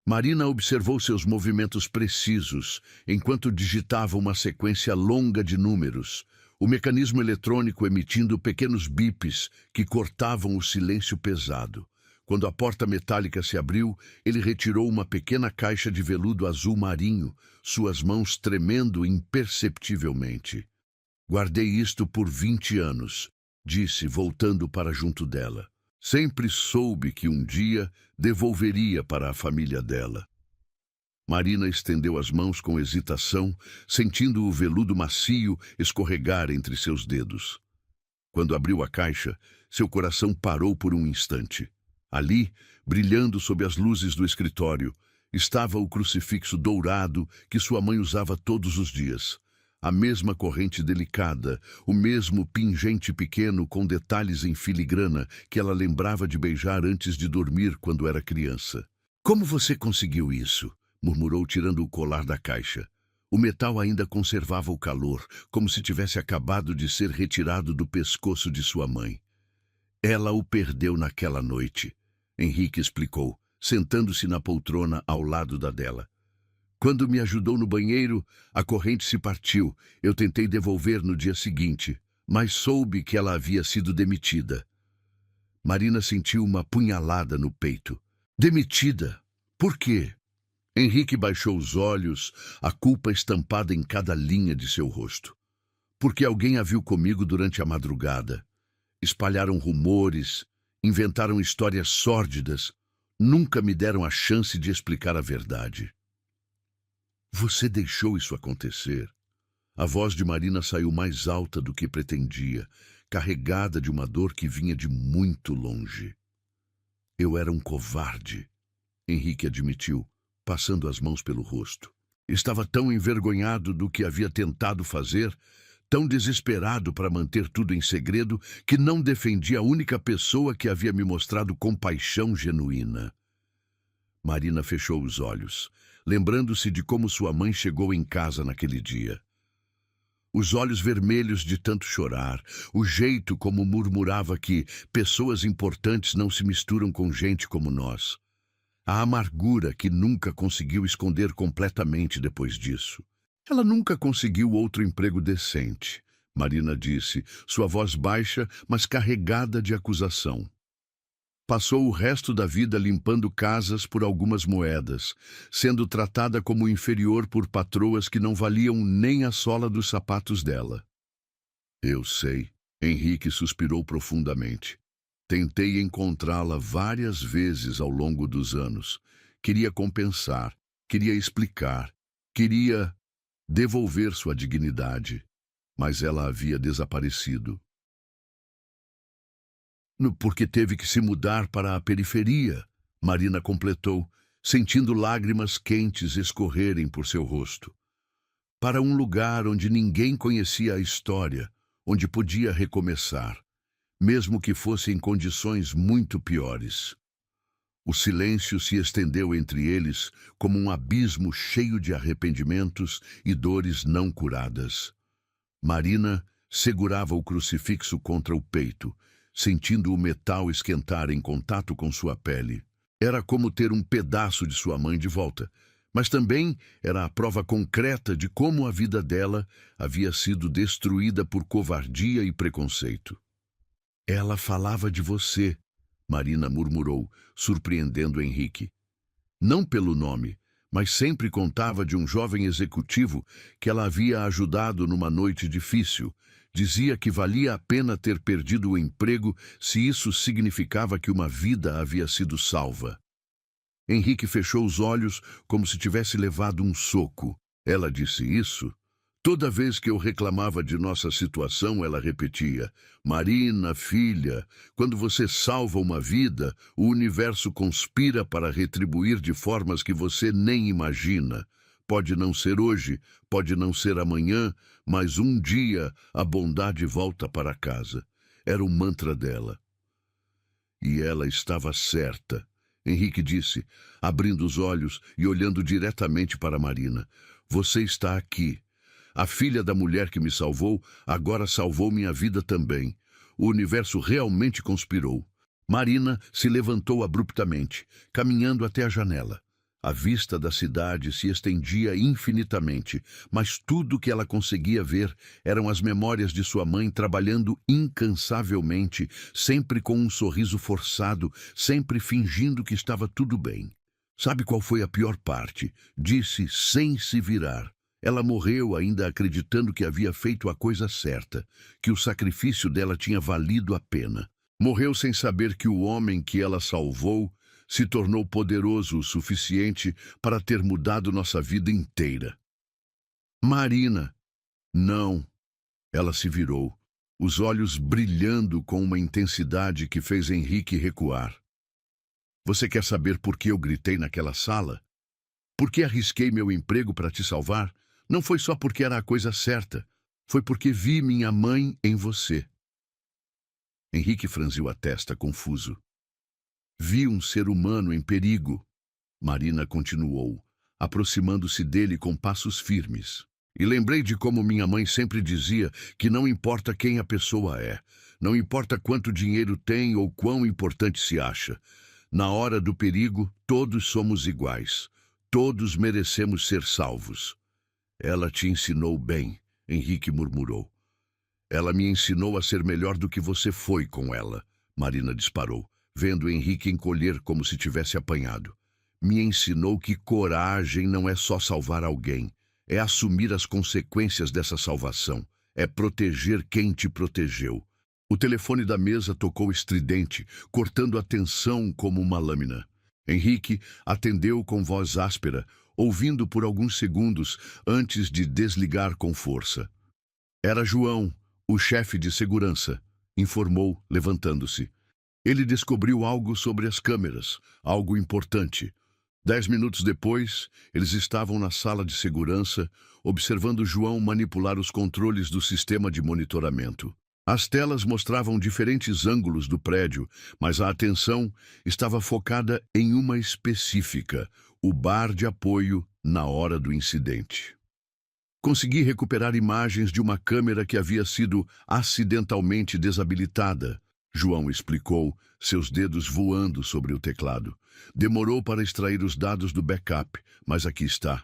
Marina observou seus movimentos precisos enquanto digitava uma sequência longa de números, o mecanismo eletrônico emitindo pequenos bips que cortavam o silêncio pesado. Quando a porta metálica se abriu, ele retirou uma pequena caixa de veludo azul marinho, suas mãos tremendo imperceptivelmente. Guardei isto por 20 anos, disse, voltando para junto dela. Sempre soube que um dia devolveria para a família dela. Marina estendeu as mãos com hesitação, sentindo o veludo macio escorregar entre seus dedos. Quando abriu a caixa, seu coração parou por um instante. Ali, brilhando sob as luzes do escritório, estava o crucifixo dourado que sua mãe usava todos os dias. A mesma corrente delicada, o mesmo pingente pequeno com detalhes em filigrana que ela lembrava de beijar antes de dormir quando era criança. Como você conseguiu isso? Murmurou, tirando o colar da caixa. O metal ainda conservava o calor, como se tivesse acabado de ser retirado do pescoço de sua mãe. Ela o perdeu naquela noite, Henrique explicou, sentando-se na poltrona ao lado da dela. Quando me ajudou no banheiro, a corrente se partiu. Eu tentei devolver no dia seguinte, mas soube que ela havia sido demitida. Marina sentiu uma punhalada no peito. Demitida? Por quê? Henrique baixou os olhos, a culpa estampada em cada linha de seu rosto. Porque alguém a viu comigo durante a madrugada. Espalharam rumores, inventaram histórias sórdidas. Nunca me deram a chance de explicar a verdade. Você deixou isso acontecer? A voz de Marina saiu mais alta do que pretendia, carregada de uma dor que vinha de muito longe. Eu era um covarde, Henrique admitiu, passando as mãos pelo rosto. Estava tão envergonhado do que havia tentado fazer, tão desesperado para manter tudo em segredo, que não defendia a única pessoa que havia me mostrado compaixão genuína. Marina fechou os olhos, lembrando-se de como sua mãe chegou em casa naquele dia. Os olhos vermelhos de tanto chorar, o jeito como murmurava que pessoas importantes não se misturam com gente como nós. A amargura que nunca conseguiu esconder completamente depois disso. Ela nunca conseguiu outro emprego decente, Marina disse, sua voz baixa, mas carregada de acusação. Passou o resto da vida limpando casas por algumas moedas, sendo tratada como inferior por patroas que não valiam nem a sola dos sapatos dela. Eu sei, Henrique suspirou profundamente. Tentei encontrá-la várias vezes ao longo dos anos. Queria compensar, queria explicar, queria devolver sua dignidade, mas ela havia desaparecido. Porque teve que se mudar para a periferia, Marina completou, sentindo lágrimas quentes escorrerem por seu rosto. Para um lugar onde ninguém conhecia a história, onde podia recomeçar, mesmo que fosse em condições muito piores. O silêncio se estendeu entre eles como um abismo cheio de arrependimentos e dores não curadas. Marina segurava o crucifixo contra o peito, sentindo o metal esquentar em contato com sua pele. Era como ter um pedaço de sua mãe de volta, mas também era a prova concreta de como a vida dela havia sido destruída por covardia e preconceito. Ela falava de você, Marina murmurou, surpreendendo Henrique. Não pelo nome, mas sempre contava de um jovem executivo que ela havia ajudado numa noite difícil. Dizia que valia a pena ter perdido o emprego se isso significava que uma vida havia sido salva. Henrique fechou os olhos como se tivesse levado um soco. Ela disse isso? Toda vez que eu reclamava de nossa situação, ela repetia: Marina, filha, quando você salva uma vida, o universo conspira para retribuir de formas que você nem imagina. Pode não ser hoje, pode não ser amanhã, mas um dia a bondade volta para casa. Era o mantra dela. E ela estava certa. Henrique disse, abrindo os olhos e olhando diretamente para Marina. Você está aqui. A filha da mulher que me salvou agora salvou minha vida também. O universo realmente conspirou. Marina se levantou abruptamente, caminhando até a janela. A vista da cidade se estendia infinitamente, mas tudo que ela conseguia ver eram as memórias de sua mãe trabalhando incansavelmente, sempre com um sorriso forçado, sempre fingindo que estava tudo bem. Sabe qual foi a pior parte? Disse sem se virar. Ela morreu ainda acreditando que havia feito a coisa certa, que o sacrifício dela tinha valido a pena. Morreu sem saber que o homem que ela salvou se tornou poderoso o suficiente para ter mudado nossa vida inteira. Marina. Não. Ela se virou, os olhos brilhando com uma intensidade que fez Henrique recuar. Você quer saber por que eu gritei naquela sala? Por que arrisquei meu emprego para te salvar? Não foi só porque era a coisa certa. Foi porque vi minha mãe em você. Henrique franziu a testa, confuso. Vi um ser humano em perigo. Marina continuou, aproximando-se dele com passos firmes. E lembrei de como minha mãe sempre dizia que não importa quem a pessoa é, não importa quanto dinheiro tem ou quão importante se acha. Na hora do perigo, todos somos iguais. Todos merecemos ser salvos. Ela te ensinou bem, Henrique murmurou. Ela me ensinou a ser melhor do que você foi com ela, Marina disparou, vendo Henrique encolher como se tivesse apanhado. Me ensinou que coragem não é só salvar alguém, é assumir as consequências dessa salvação, é proteger quem te protegeu. O telefone da mesa tocou estridente, cortando a tensão como uma lâmina. Henrique atendeu com voz áspera, ouvindo por alguns segundos antes de desligar com força. Era João, o chefe de segurança, informou, levantando-se. Ele descobriu algo sobre as câmeras, algo importante. 10 minutos depois, eles estavam na sala de segurança, observando João manipular os controles do sistema de monitoramento. As telas mostravam diferentes ângulos do prédio, mas a atenção estava focada em uma específica, o bar de apoio na hora do incidente. Consegui recuperar imagens de uma câmera que havia sido acidentalmente desabilitada, João explicou, seus dedos voando sobre o teclado. Demorou para extrair os dados do backup, mas aqui está.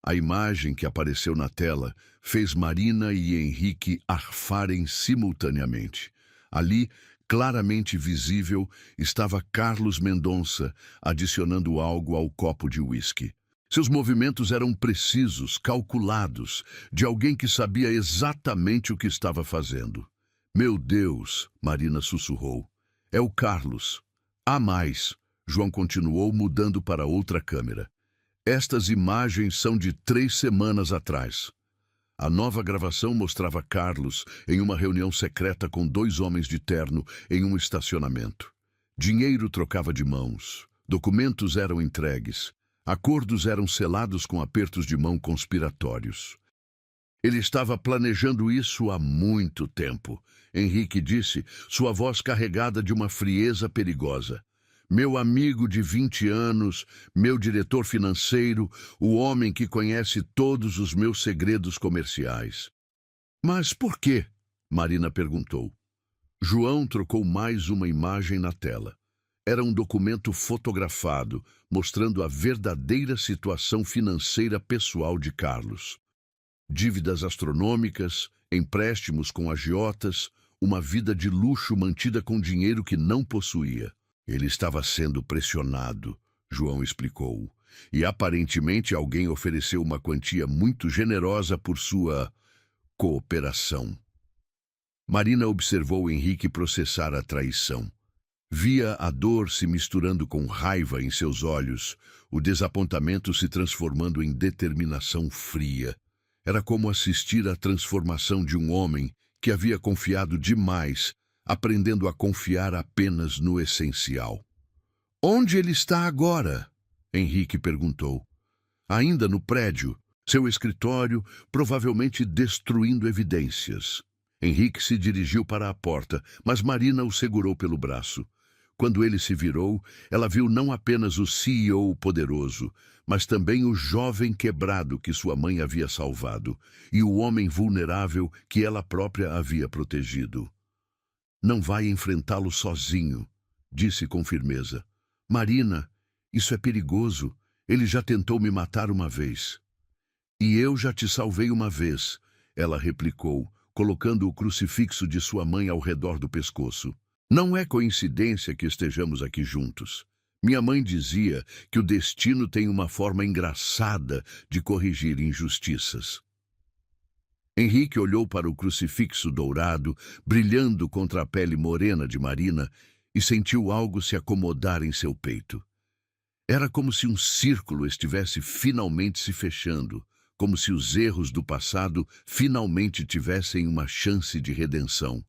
A imagem que apareceu na tela fez Marina e Henrique arfarem simultaneamente. Ali, claramente visível, estava Carlos Mendonça adicionando algo ao copo de uísque. Seus movimentos eram precisos, calculados, de alguém que sabia exatamente o que estava fazendo. Meu Deus, Marina sussurrou. É o Carlos. Há mais, João continuou mudando para outra câmera. Estas imagens são de 3 semanas atrás. A nova gravação mostrava Carlos em uma reunião secreta com 2 homens de terno em um estacionamento. Dinheiro trocava de mãos, documentos eram entregues, acordos eram selados com apertos de mão conspiratórios. Ele estava planejando isso há muito tempo, Henrique disse, sua voz carregada de uma frieza perigosa. Meu amigo de 20 anos, meu diretor financeiro, o homem que conhece todos os meus segredos comerciais. Mas por quê? Marina perguntou. João trocou mais uma imagem na tela. Era um documento fotografado, mostrando a verdadeira situação financeira pessoal de Carlos. Dívidas astronômicas, empréstimos com agiotas, uma vida de luxo mantida com dinheiro que não possuía. Ele estava sendo pressionado, João explicou, e aparentemente alguém ofereceu uma quantia muito generosa por sua cooperação. Marina observou Henrique processar a traição. Via a dor se misturando com raiva em seus olhos, o desapontamento se transformando em determinação fria. Era como assistir à transformação de um homem que havia confiado demais, aprendendo a confiar apenas no essencial. "Onde ele está agora?" Henrique perguntou. "Ainda no prédio, seu escritório, provavelmente destruindo evidências." Henrique se dirigiu para a porta, mas Marina o segurou pelo braço. Quando ele se virou, ela viu não apenas o CEO poderoso, mas também o jovem quebrado que sua mãe havia salvado, e o homem vulnerável que ela própria havia protegido. "Não vai enfrentá-lo sozinho", disse com firmeza. "Marina, isso é perigoso. Ele já tentou me matar uma vez." "E eu já te salvei uma vez", ela replicou, colocando o crucifixo de sua mãe ao redor do pescoço. "Não é coincidência que estejamos aqui juntos. Minha mãe dizia que o destino tem uma forma engraçada de corrigir injustiças." Henrique olhou para o crucifixo dourado, brilhando contra a pele morena de Marina, e sentiu algo se acomodar em seu peito. Era como se um círculo estivesse finalmente se fechando, como se os erros do passado finalmente tivessem uma chance de redenção.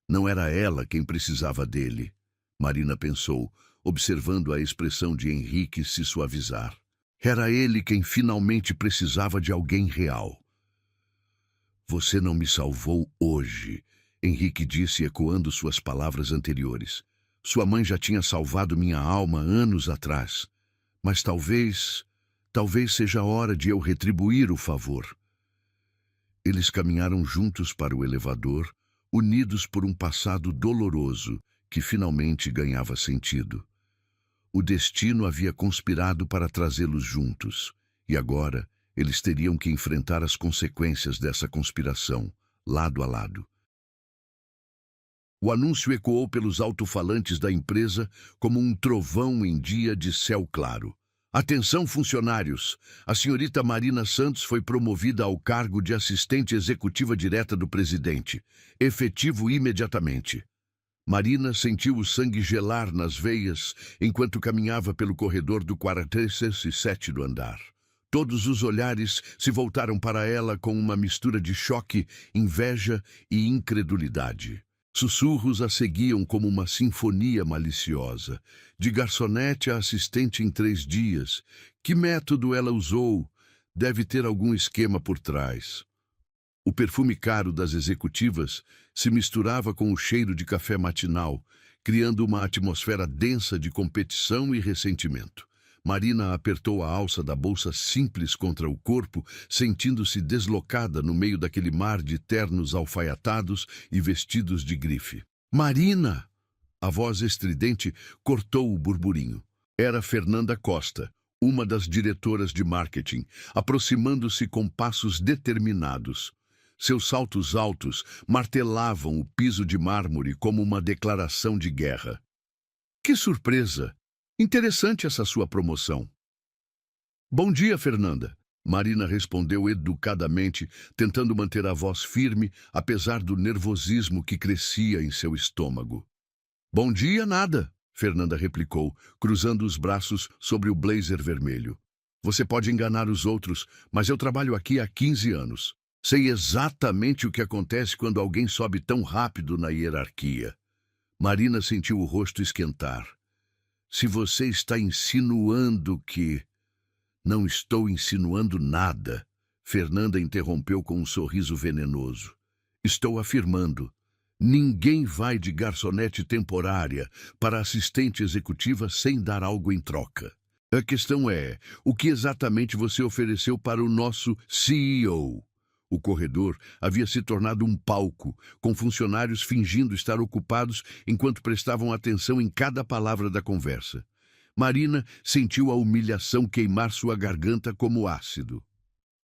Não era ela quem precisava dele, Marina pensou, observando a expressão de Henrique se suavizar. Era ele quem finalmente precisava de alguém real. "Você não me salvou hoje", Henrique disse, ecoando suas palavras anteriores. "Sua mãe já tinha salvado minha alma anos atrás. Mas talvez seja a hora de eu retribuir o favor." Eles caminharam juntos para o elevador, unidos por um passado doloroso que finalmente ganhava sentido. O destino havia conspirado para trazê-los juntos, e agora eles teriam que enfrentar as consequências dessa conspiração, lado a lado. O anúncio ecoou pelos alto-falantes da empresa como um trovão em dia de céu claro. "Atenção, funcionários! A senhorita Marina Santos foi promovida ao cargo de assistente executiva direta do presidente. Efetivo imediatamente." Marina sentiu o sangue gelar nas veias enquanto caminhava pelo corredor do 47º andar. Todos os olhares se voltaram para ela com uma mistura de choque, inveja e incredulidade. Sussurros a seguiam como uma sinfonia maliciosa. De garçonete a assistente em 3 dias. Que método ela usou? Deve ter algum esquema por trás. O perfume caro das executivas se misturava com o cheiro de café matinal, criando uma atmosfera densa de competição e ressentimento. Marina apertou a alça da bolsa simples contra o corpo, sentindo-se deslocada no meio daquele mar de ternos alfaiatados e vestidos de grife. "Marina!" A voz estridente cortou o burburinho. Era Fernanda Costa, uma das diretoras de marketing, aproximando-se com passos determinados. Seus saltos altos martelavam o piso de mármore como uma declaração de guerra. "Que surpresa! Interessante essa sua promoção." "Bom dia, Fernanda." Marina respondeu educadamente, tentando manter a voz firme, apesar do nervosismo que crescia em seu estômago. "Bom dia, nada", Fernanda replicou, cruzando os braços sobre o blazer vermelho. "Você pode enganar os outros, mas eu trabalho aqui há 15 anos. Sei exatamente o que acontece quando alguém sobe tão rápido na hierarquia." Marina sentiu o rosto esquentar. "Se você está insinuando que..." "Não estou insinuando nada", Fernanda interrompeu com um sorriso venenoso. "Estou afirmando. Ninguém vai de garçonete temporária para assistente executiva sem dar algo em troca. A questão é, o que exatamente você ofereceu para o nosso CEO?" O corredor havia se tornado um palco, com funcionários fingindo estar ocupados enquanto prestavam atenção em cada palavra da conversa. Marina sentiu a humilhação queimar sua garganta como ácido.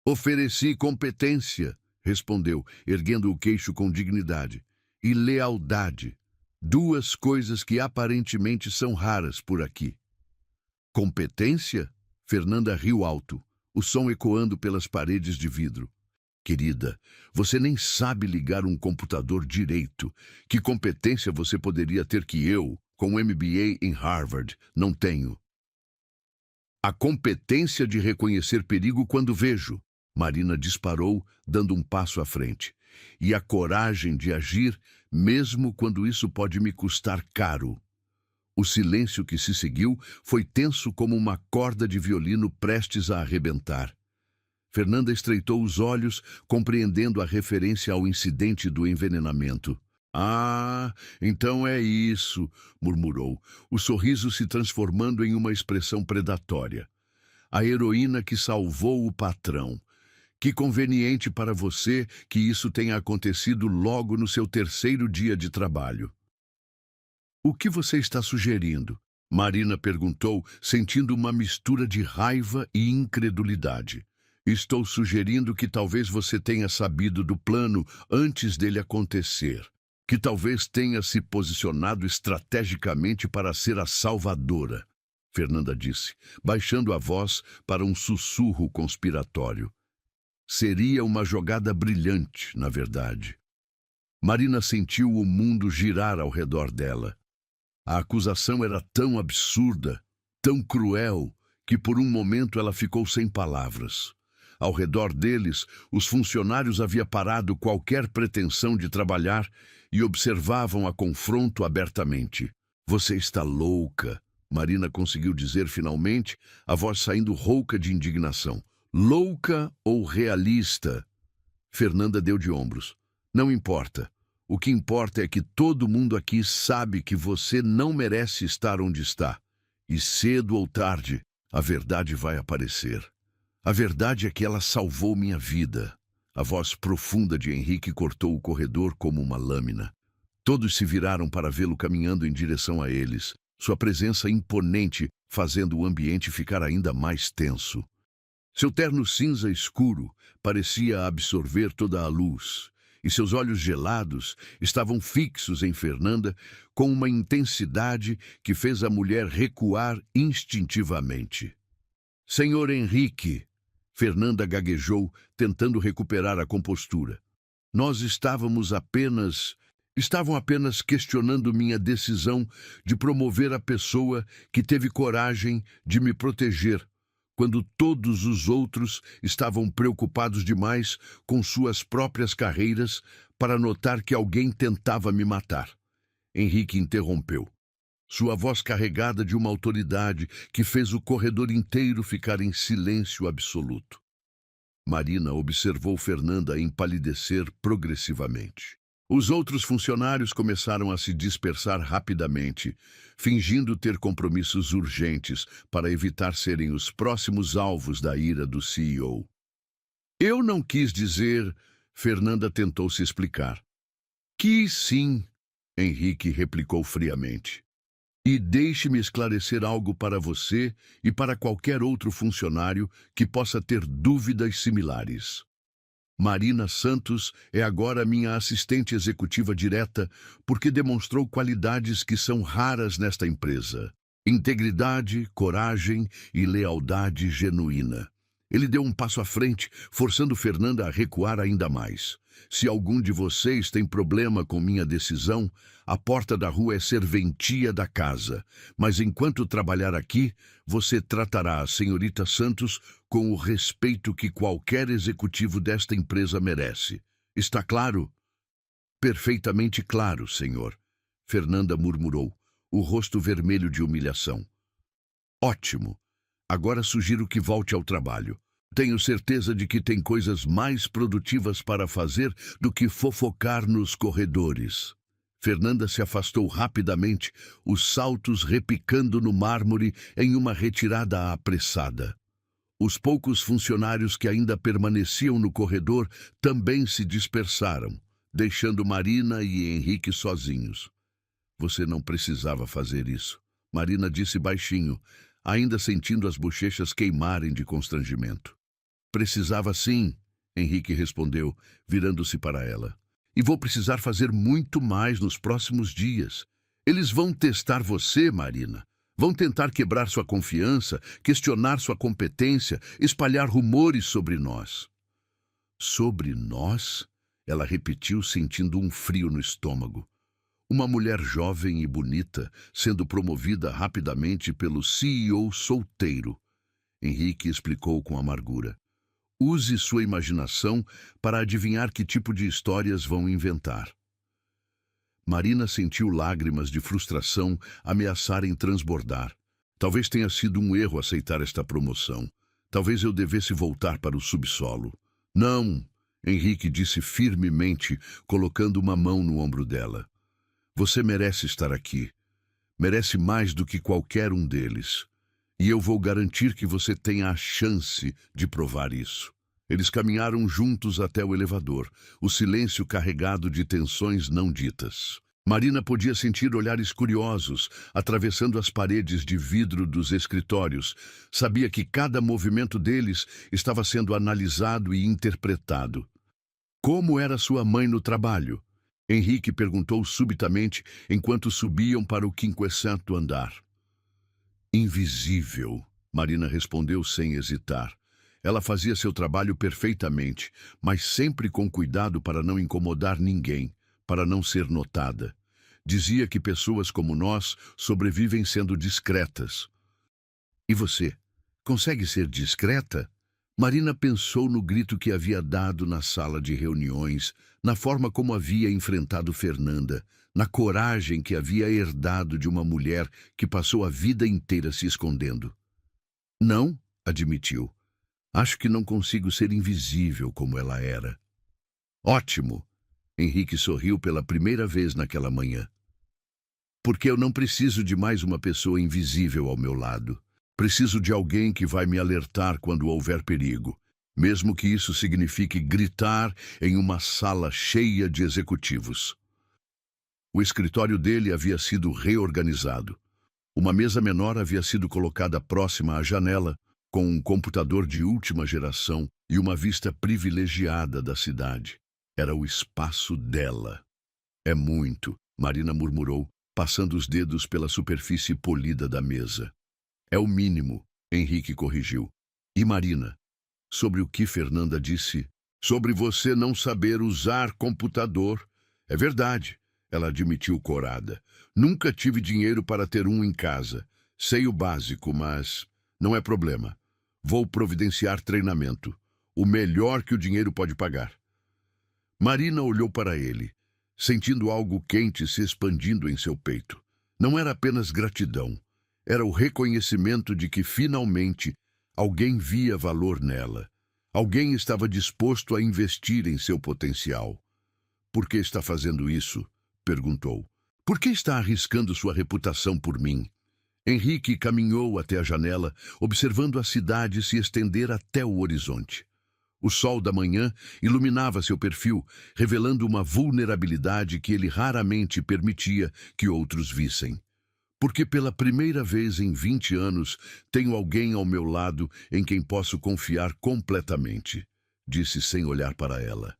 "Ofereci competência", respondeu, erguendo o queixo com dignidade. e lealdade. Duas coisas que aparentemente são raras por aqui. Competência? Fernanda riu alto, o som ecoando pelas paredes de vidro. Querida, você nem sabe ligar um computador direito. Que competência você poderia ter que eu, com MBA em Harvard, não tenho? A competência de reconhecer perigo quando vejo. Marina disparou, dando um passo à frente. E a coragem de agir, mesmo quando isso pode me custar caro. O silêncio que se seguiu foi tenso como uma corda de violino prestes a arrebentar. Fernanda estreitou os olhos, compreendendo a referência ao incidente do envenenamento. Ah, então é isso, murmurou, o sorriso se transformando em uma expressão predatória. A heroína que salvou o patrão. Que conveniente para você que isso tenha acontecido logo no seu terceiro dia de trabalho. O que você está sugerindo? Marina perguntou, sentindo uma mistura de raiva e incredulidade. Estou sugerindo que talvez você tenha sabido do plano antes dele acontecer. Que talvez tenha se posicionado estrategicamente para ser a salvadora, Fernanda disse, baixando a voz para um sussurro conspiratório. Seria uma jogada brilhante, na verdade. Marina sentiu o mundo girar ao redor dela. A acusação era tão absurda, tão cruel, que por um momento ela ficou sem palavras. Ao redor deles, os funcionários haviam parado qualquer pretensão de trabalhar e observavam a confronto abertamente. Você está louca, Marina conseguiu dizer finalmente, a voz saindo rouca de indignação. Louca ou realista? Fernanda deu de ombros. Não importa. O que importa é que todo mundo aqui sabe que você não merece estar onde está. E cedo ou tarde, a verdade vai aparecer. A verdade é que ela salvou minha vida. A voz profunda de Henrique cortou o corredor como uma lâmina. Todos se viraram para vê-lo caminhando em direção a eles, sua presença imponente fazendo o ambiente ficar ainda mais tenso. Seu terno cinza escuro parecia absorver toda a luz, e seus olhos gelados estavam fixos em Fernanda com uma intensidade que fez a mulher recuar instintivamente. Senhor Henrique, Fernanda gaguejou, tentando recuperar a compostura. Estavam apenas questionando minha decisão de promover a pessoa que teve coragem de me proteger, quando todos os outros estavam preocupados demais com suas próprias carreiras para notar que alguém tentava me matar. Henrique interrompeu. Sua voz carregada de uma autoridade que fez o corredor inteiro ficar em silêncio absoluto. Marina observou Fernanda empalidecer progressivamente. Os outros funcionários começaram a se dispersar rapidamente, fingindo ter compromissos urgentes para evitar serem os próximos alvos da ira do CEO. Eu não quis dizer, Fernanda tentou se explicar. Quis sim, Henrique replicou friamente. E deixe-me esclarecer algo para você e para qualquer outro funcionário que possa ter dúvidas similares. Marina Santos é agora minha assistente executiva direta porque demonstrou qualidades que são raras nesta empresa. Integridade, coragem e lealdade genuína. Ele deu um passo à frente, forçando Fernanda a recuar ainda mais. Se algum de vocês tem problema com minha decisão, a porta da rua é serventia da casa. Mas enquanto trabalhar aqui, você tratará a senhorita Santos com o respeito que qualquer executivo desta empresa merece. Está claro? Perfeitamente claro, senhor. Fernanda murmurou, o rosto vermelho de humilhação. Ótimo. Agora sugiro que volte ao trabalho. Tenho certeza de que tem coisas mais produtivas para fazer do que fofocar nos corredores. Fernanda se afastou rapidamente, os saltos repicando no mármore em uma retirada apressada. Os poucos funcionários que ainda permaneciam no corredor também se dispersaram, deixando Marina e Henrique sozinhos. Você não precisava fazer isso, Marina disse baixinho, ainda sentindo as bochechas queimarem de constrangimento. Precisava sim, Henrique respondeu, virando-se para ela. E vou precisar fazer muito mais nos próximos dias. Eles vão testar você, Marina. Vão tentar quebrar sua confiança, questionar sua competência, espalhar rumores sobre nós. Sobre nós? Ela repetiu, sentindo um frio no estômago. Uma mulher jovem e bonita, sendo promovida rapidamente pelo CEO solteiro. Henrique explicou com amargura. Use sua imaginação para adivinhar que tipo de histórias vão inventar. Marina sentiu lágrimas de frustração ameaçarem transbordar. Talvez tenha sido um erro aceitar esta promoção. Talvez eu devesse voltar para o subsolo. Não, Henrique disse firmemente, colocando uma mão no ombro dela. Você merece estar aqui. Merece mais do que qualquer um deles. E eu vou garantir que você tenha a chance de provar isso. Eles caminharam juntos até o elevador, o silêncio carregado de tensões não ditas. Marina podia sentir olhares curiosos, atravessando as paredes de vidro dos escritórios. Sabia que cada movimento deles estava sendo analisado e interpretado. Como era sua mãe no trabalho? Henrique perguntou subitamente enquanto subiam para o 50º andar. Invisível, Marina respondeu sem hesitar. Ela fazia seu trabalho perfeitamente, mas sempre com cuidado para não incomodar ninguém, para não ser notada. Dizia que pessoas como nós sobrevivem sendo discretas. E você, consegue ser discreta? Marina pensou no grito que havia dado na sala de reuniões, na forma como havia enfrentado Fernanda, na coragem que havia herdado de uma mulher que passou a vida inteira se escondendo. Não, admitiu. Acho que não consigo ser invisível como ela era. Ótimo! Henrique sorriu pela primeira vez naquela manhã. Porque eu não preciso de mais uma pessoa invisível ao meu lado. Preciso de alguém que vai me alertar quando houver perigo, mesmo que isso signifique gritar em uma sala cheia de executivos. O escritório dele havia sido reorganizado. Uma mesa menor havia sido colocada próxima à janela, com um computador de última geração e uma vista privilegiada da cidade. Era o espaço dela. É muito, Marina murmurou, passando os dedos pela superfície polida da mesa. É o mínimo, Henrique corrigiu. E Marina, sobre o que Fernanda disse? Sobre você não saber usar computador. É verdade, ela admitiu corada. Nunca tive dinheiro para ter um em casa. Sei o básico, mas não é problema. Vou providenciar treinamento. O melhor que o dinheiro pode pagar. Marina olhou para ele, sentindo algo quente se expandindo em seu peito. Não era apenas gratidão. Era o reconhecimento de que, finalmente, alguém via valor nela. Alguém estava disposto a investir em seu potencial. Por que está fazendo isso? Perguntou. Por que está arriscando sua reputação por mim? Henrique caminhou até a janela, observando a cidade se estender até o horizonte. O sol da manhã iluminava seu perfil, revelando uma vulnerabilidade que ele raramente permitia que outros vissem. Porque pela primeira vez em 20 anos tenho alguém ao meu lado em quem posso confiar completamente, disse sem olhar para ela.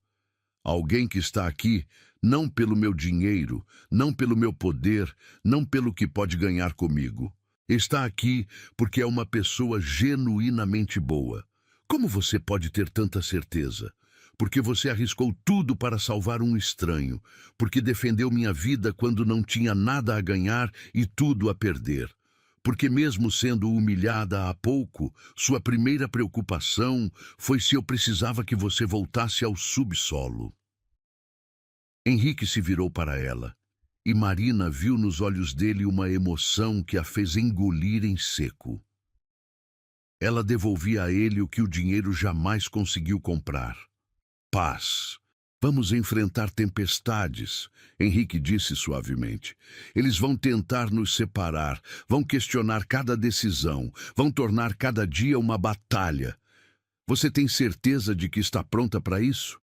Alguém que está aqui não pelo meu dinheiro, não pelo meu poder, não pelo que pode ganhar comigo. Está aqui porque é uma pessoa genuinamente boa. Como você pode ter tanta certeza? Porque você arriscou tudo para salvar um estranho, porque defendeu minha vida quando não tinha nada a ganhar e tudo a perder. Porque mesmo sendo humilhada há pouco, sua primeira preocupação foi se eu precisava que você voltasse ao subsolo. Henrique se virou para ela, e Marina viu nos olhos dele uma emoção que a fez engolir em seco. Ela devolvia a ele o que o dinheiro jamais conseguiu comprar. Paz. Vamos enfrentar tempestades, Henrique disse suavemente. Eles vão tentar nos separar, vão questionar cada decisão, vão tornar cada dia uma batalha. Você tem certeza de que está pronta para isso?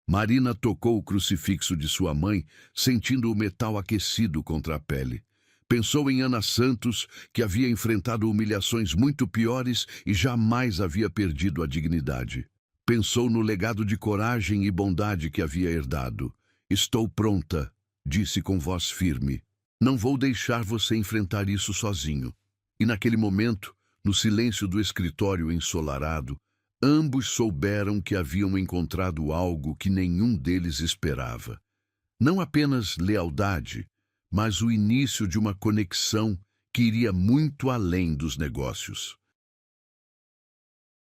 Marina tocou o crucifixo de sua mãe, sentindo o metal aquecido contra a pele. Pensou em Ana Santos, que havia enfrentado humilhações muito piores e jamais havia perdido a dignidade. Pensou no legado de coragem e bondade que havia herdado. Estou pronta, disse com voz firme. Não vou deixar você enfrentar isso sozinho. E naquele momento, no silêncio do escritório ensolarado, ambos souberam que haviam encontrado algo que nenhum deles esperava. Não apenas lealdade, mas o início de uma conexão que iria muito além dos negócios.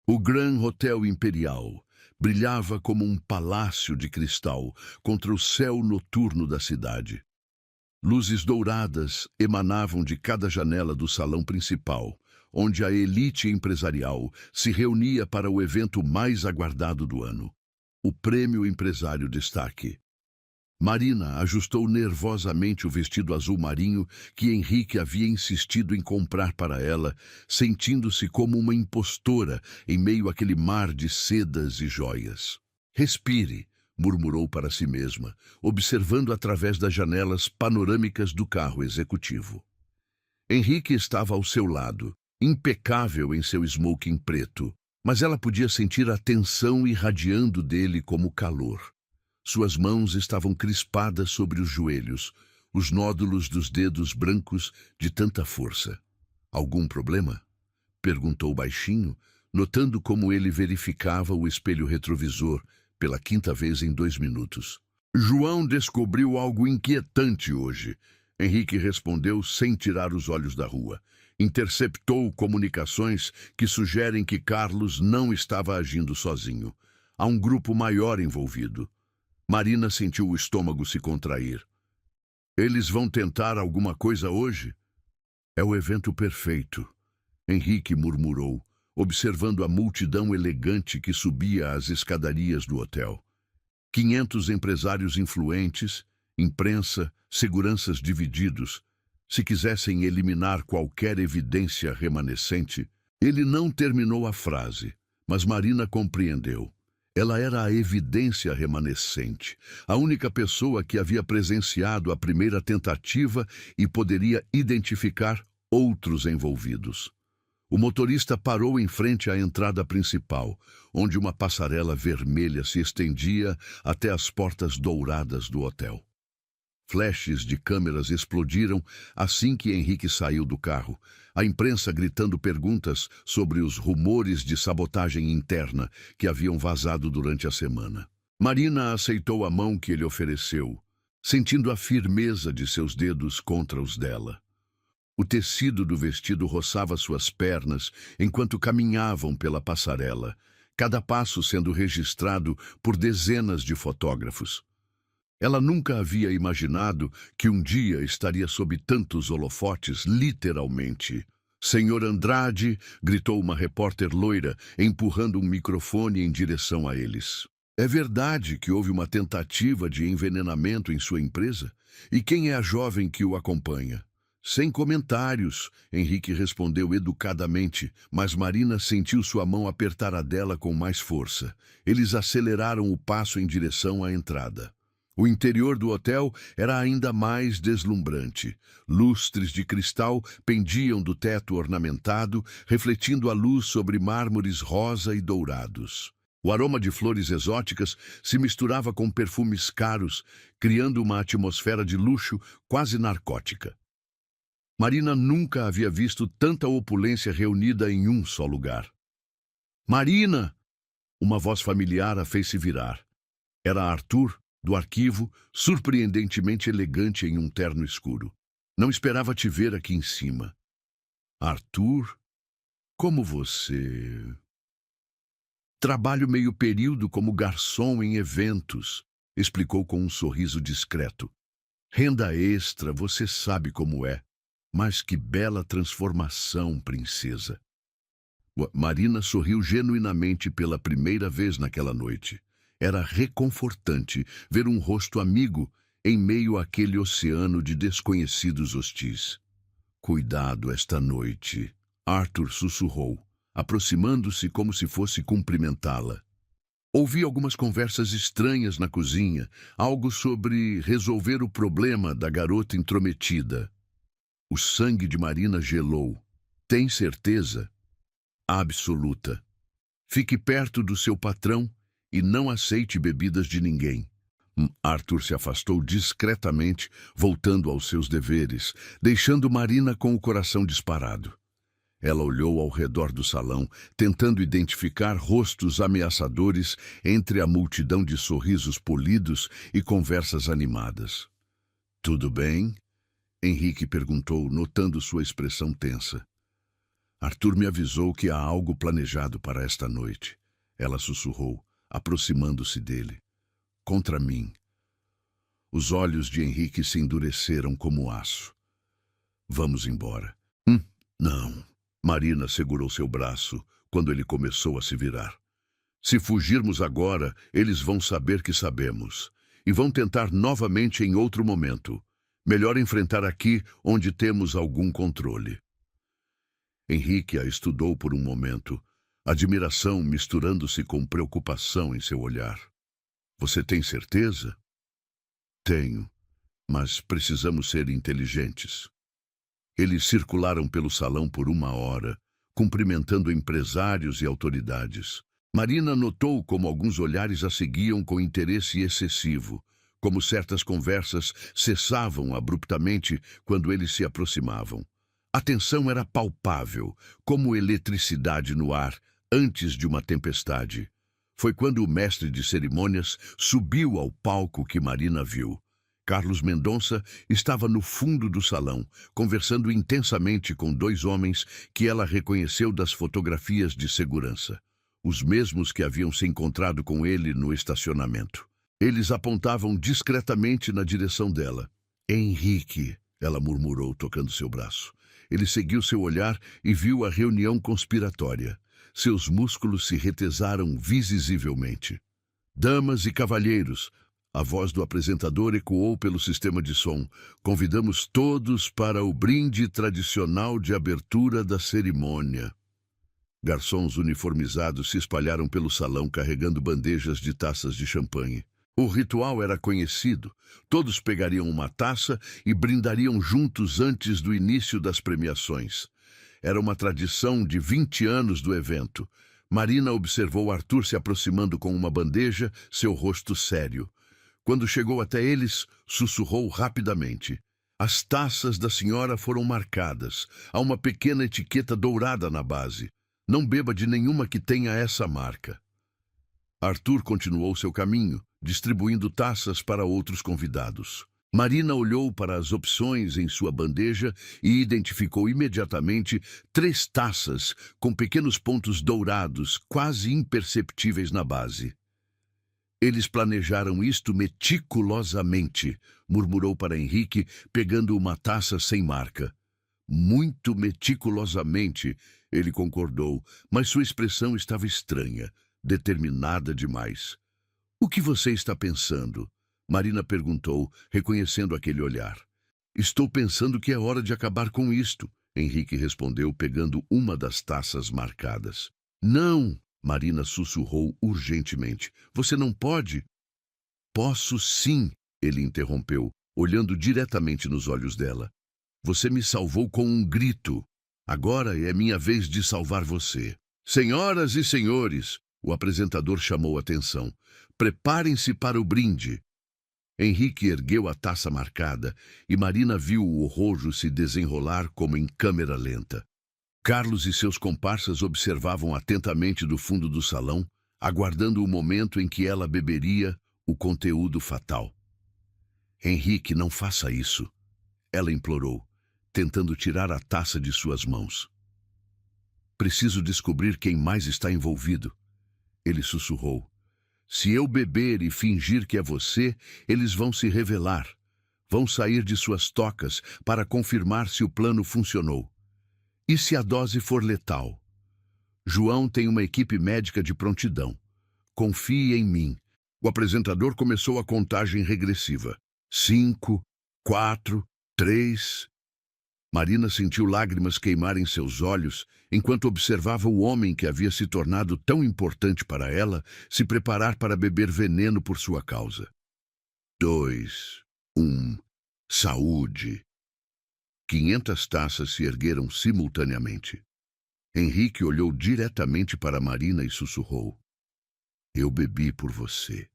O Grand Hotel Imperial brilhava como um palácio de cristal contra o céu noturno da cidade. Luzes douradas emanavam de cada janela do salão principal, onde a elite empresarial se reunia para o evento mais aguardado do ano, o Prêmio Empresário Destaque. Marina ajustou nervosamente o vestido azul marinho que Henrique havia insistido em comprar para ela, sentindo-se como uma impostora em meio àquele mar de sedas e joias. Respire, murmurou para si mesma, observando através das janelas panorâmicas do carro executivo. Henrique estava ao seu lado, impecável em seu smoking preto, mas ela podia sentir a tensão irradiando dele como calor. Suas mãos estavam crispadas sobre os joelhos, os nódulos dos dedos brancos de tanta força. Algum problema? Perguntou baixinho, notando como ele verificava o espelho retrovisor pela quinta vez em 2 minutos. João descobriu algo inquietante hoje. Henrique respondeu sem tirar os olhos da rua. Interceptou comunicações que sugerem que Carlos não estava agindo sozinho. Há um grupo maior envolvido. Marina sentiu o estômago se contrair. Eles vão tentar alguma coisa hoje? É o evento perfeito, Henrique murmurou, observando a multidão elegante que subia as escadarias do hotel. 500 empresários influentes, imprensa, seguranças divididos. Se quisessem eliminar qualquer evidência remanescente, ele não terminou a frase, mas Marina compreendeu. Ela era a evidência remanescente, a única pessoa que havia presenciado a primeira tentativa e poderia identificar outros envolvidos. O motorista parou em frente à entrada principal, onde uma passarela vermelha se estendia até as portas douradas do hotel. Flashes de câmeras explodiram assim que Henrique saiu do carro, a imprensa gritando perguntas sobre os rumores de sabotagem interna que haviam vazado durante a semana. Marina aceitou a mão que ele ofereceu, sentindo a firmeza de seus dedos contra os dela. O tecido do vestido roçava suas pernas enquanto caminhavam pela passarela, cada passo sendo registrado por dezenas de fotógrafos. Ela nunca havia imaginado que um dia estaria sob tantos holofotes, literalmente. Senhor Andrade, gritou uma repórter loira, empurrando um microfone em direção a eles. É verdade que houve uma tentativa de envenenamento em sua empresa? E quem é a jovem que o acompanha? Sem comentários, Henrique respondeu educadamente, mas Marina sentiu sua mão apertar a dela com mais força. Eles aceleraram o passo em direção à entrada. O interior do hotel era ainda mais deslumbrante. Lustres de cristal pendiam do teto ornamentado, refletindo a luz sobre mármores rosa e dourados. O aroma de flores exóticas se misturava com perfumes caros, criando uma atmosfera de luxo quase narcótica. Marina nunca havia visto tanta opulência reunida em um só lugar. Marina! Uma voz familiar a fez se virar. Era Arthur, do arquivo, surpreendentemente elegante em um terno escuro. Não esperava te ver aqui em cima. Arthur, como você... Trabalho meio período como garçom em eventos, explicou com um sorriso discreto. Renda extra, você sabe como é. Mas que bela transformação, princesa. Marina sorriu genuinamente pela primeira vez naquela noite. Era reconfortante ver um rosto amigo em meio àquele oceano de desconhecidos hostis. Cuidado esta noite, Arthur sussurrou, aproximando-se como se fosse cumprimentá-la. Ouvi algumas conversas estranhas na cozinha, algo sobre resolver o problema da garota intrometida. O sangue de Marina gelou. Tem certeza? Absoluta. Fique perto do seu patrão e não aceite bebidas de ninguém. Arthur se afastou discretamente, voltando aos seus deveres, deixando Marina com o coração disparado. Ela olhou ao redor do salão, tentando identificar rostos ameaçadores entre a multidão de sorrisos polidos e conversas animadas. "Tudo bem?" Henrique perguntou, notando sua expressão tensa. "Arthur me avisou que há algo planejado para esta noite." Ela sussurrou, aproximando-se dele. "Contra mim." Os olhos de Henrique se endureceram como aço. "Vamos embora." Não." Marina segurou seu braço quando ele começou a se virar. "Se fugirmos agora, eles vão saber que sabemos. E vão tentar novamente em outro momento. Melhor enfrentar aqui, onde temos algum controle." Henrique a estudou por um momento, admiração misturando-se com preocupação em seu olhar. "Você tem certeza?" "Tenho, mas precisamos ser inteligentes." Eles circularam pelo salão por 1 hora, cumprimentando empresários e autoridades. Marina notou como alguns olhares a seguiam com interesse excessivo, como certas conversas cessavam abruptamente quando eles se aproximavam. A tensão era palpável, como eletricidade no ar, antes de uma tempestade. Foi quando o mestre de cerimônias subiu ao palco que Marina viu. Carlos Mendonça estava no fundo do salão, conversando intensamente com 2 homens que ela reconheceu das fotografias de segurança. Os mesmos que haviam se encontrado com ele no estacionamento. Eles apontavam discretamente na direção dela. "Henrique", ela murmurou, tocando seu braço. Ele seguiu seu olhar e viu a reunião conspiratória. Seus músculos se retesaram visivelmente. "Damas e cavalheiros", a voz do apresentador ecoou pelo sistema de som. "Convidamos todos para o brinde tradicional de abertura da cerimônia." Garçons uniformizados se espalharam pelo salão carregando bandejas de taças de champanhe. O ritual era conhecido. Todos pegariam uma taça e brindariam juntos antes do início das premiações. Era uma tradição de 20 anos do evento. Marina observou Arthur se aproximando com uma bandeja, seu rosto sério. Quando chegou até eles, sussurrou rapidamente. "As taças da senhora foram marcadas. Há uma pequena etiqueta dourada na base. Não beba de nenhuma que tenha essa marca." Arthur continuou seu caminho, distribuindo taças para outros convidados. Marina olhou para as opções em sua bandeja e identificou imediatamente 3 taças com pequenos pontos dourados, quase imperceptíveis na base. "Eles planejaram isto meticulosamente", murmurou para Henrique, pegando uma taça sem marca. "Muito meticulosamente", ele concordou, mas sua expressão estava estranha, determinada demais. "O que você está pensando?" Marina perguntou, reconhecendo aquele olhar. "Estou pensando que é hora de acabar com isto", Henrique respondeu, pegando uma das taças marcadas. "Não!" Marina sussurrou urgentemente. "Você não pode?" "Posso sim", ele interrompeu, olhando diretamente nos olhos dela. "Você me salvou com um grito. Agora é minha vez de salvar você." "Senhoras e senhores", o apresentador chamou atenção. "Preparem-se para o brinde." Henrique ergueu a taça marcada e Marina viu o rojo se desenrolar como em câmera lenta. Carlos e seus comparsas observavam atentamente do fundo do salão, aguardando o momento em que ela beberia o conteúdo fatal. "Henrique, não faça isso", ela implorou, tentando tirar a taça de suas mãos. "Preciso descobrir quem mais está envolvido", ele sussurrou. "Se eu beber e fingir que é você, eles vão se revelar. Vão sair de suas tocas para confirmar se o plano funcionou. E se a dose for letal? João tem uma equipe médica de prontidão. Confie em mim." O apresentador começou a contagem regressiva. 5, 4, 3... Marina sentiu lágrimas queimarem seus olhos enquanto observava o homem que havia se tornado tão importante para ela se preparar para beber veneno por sua causa. 2, 1, saúde. 500 taças se ergueram simultaneamente. Henrique olhou diretamente para Marina e sussurrou: Eu bebi por você.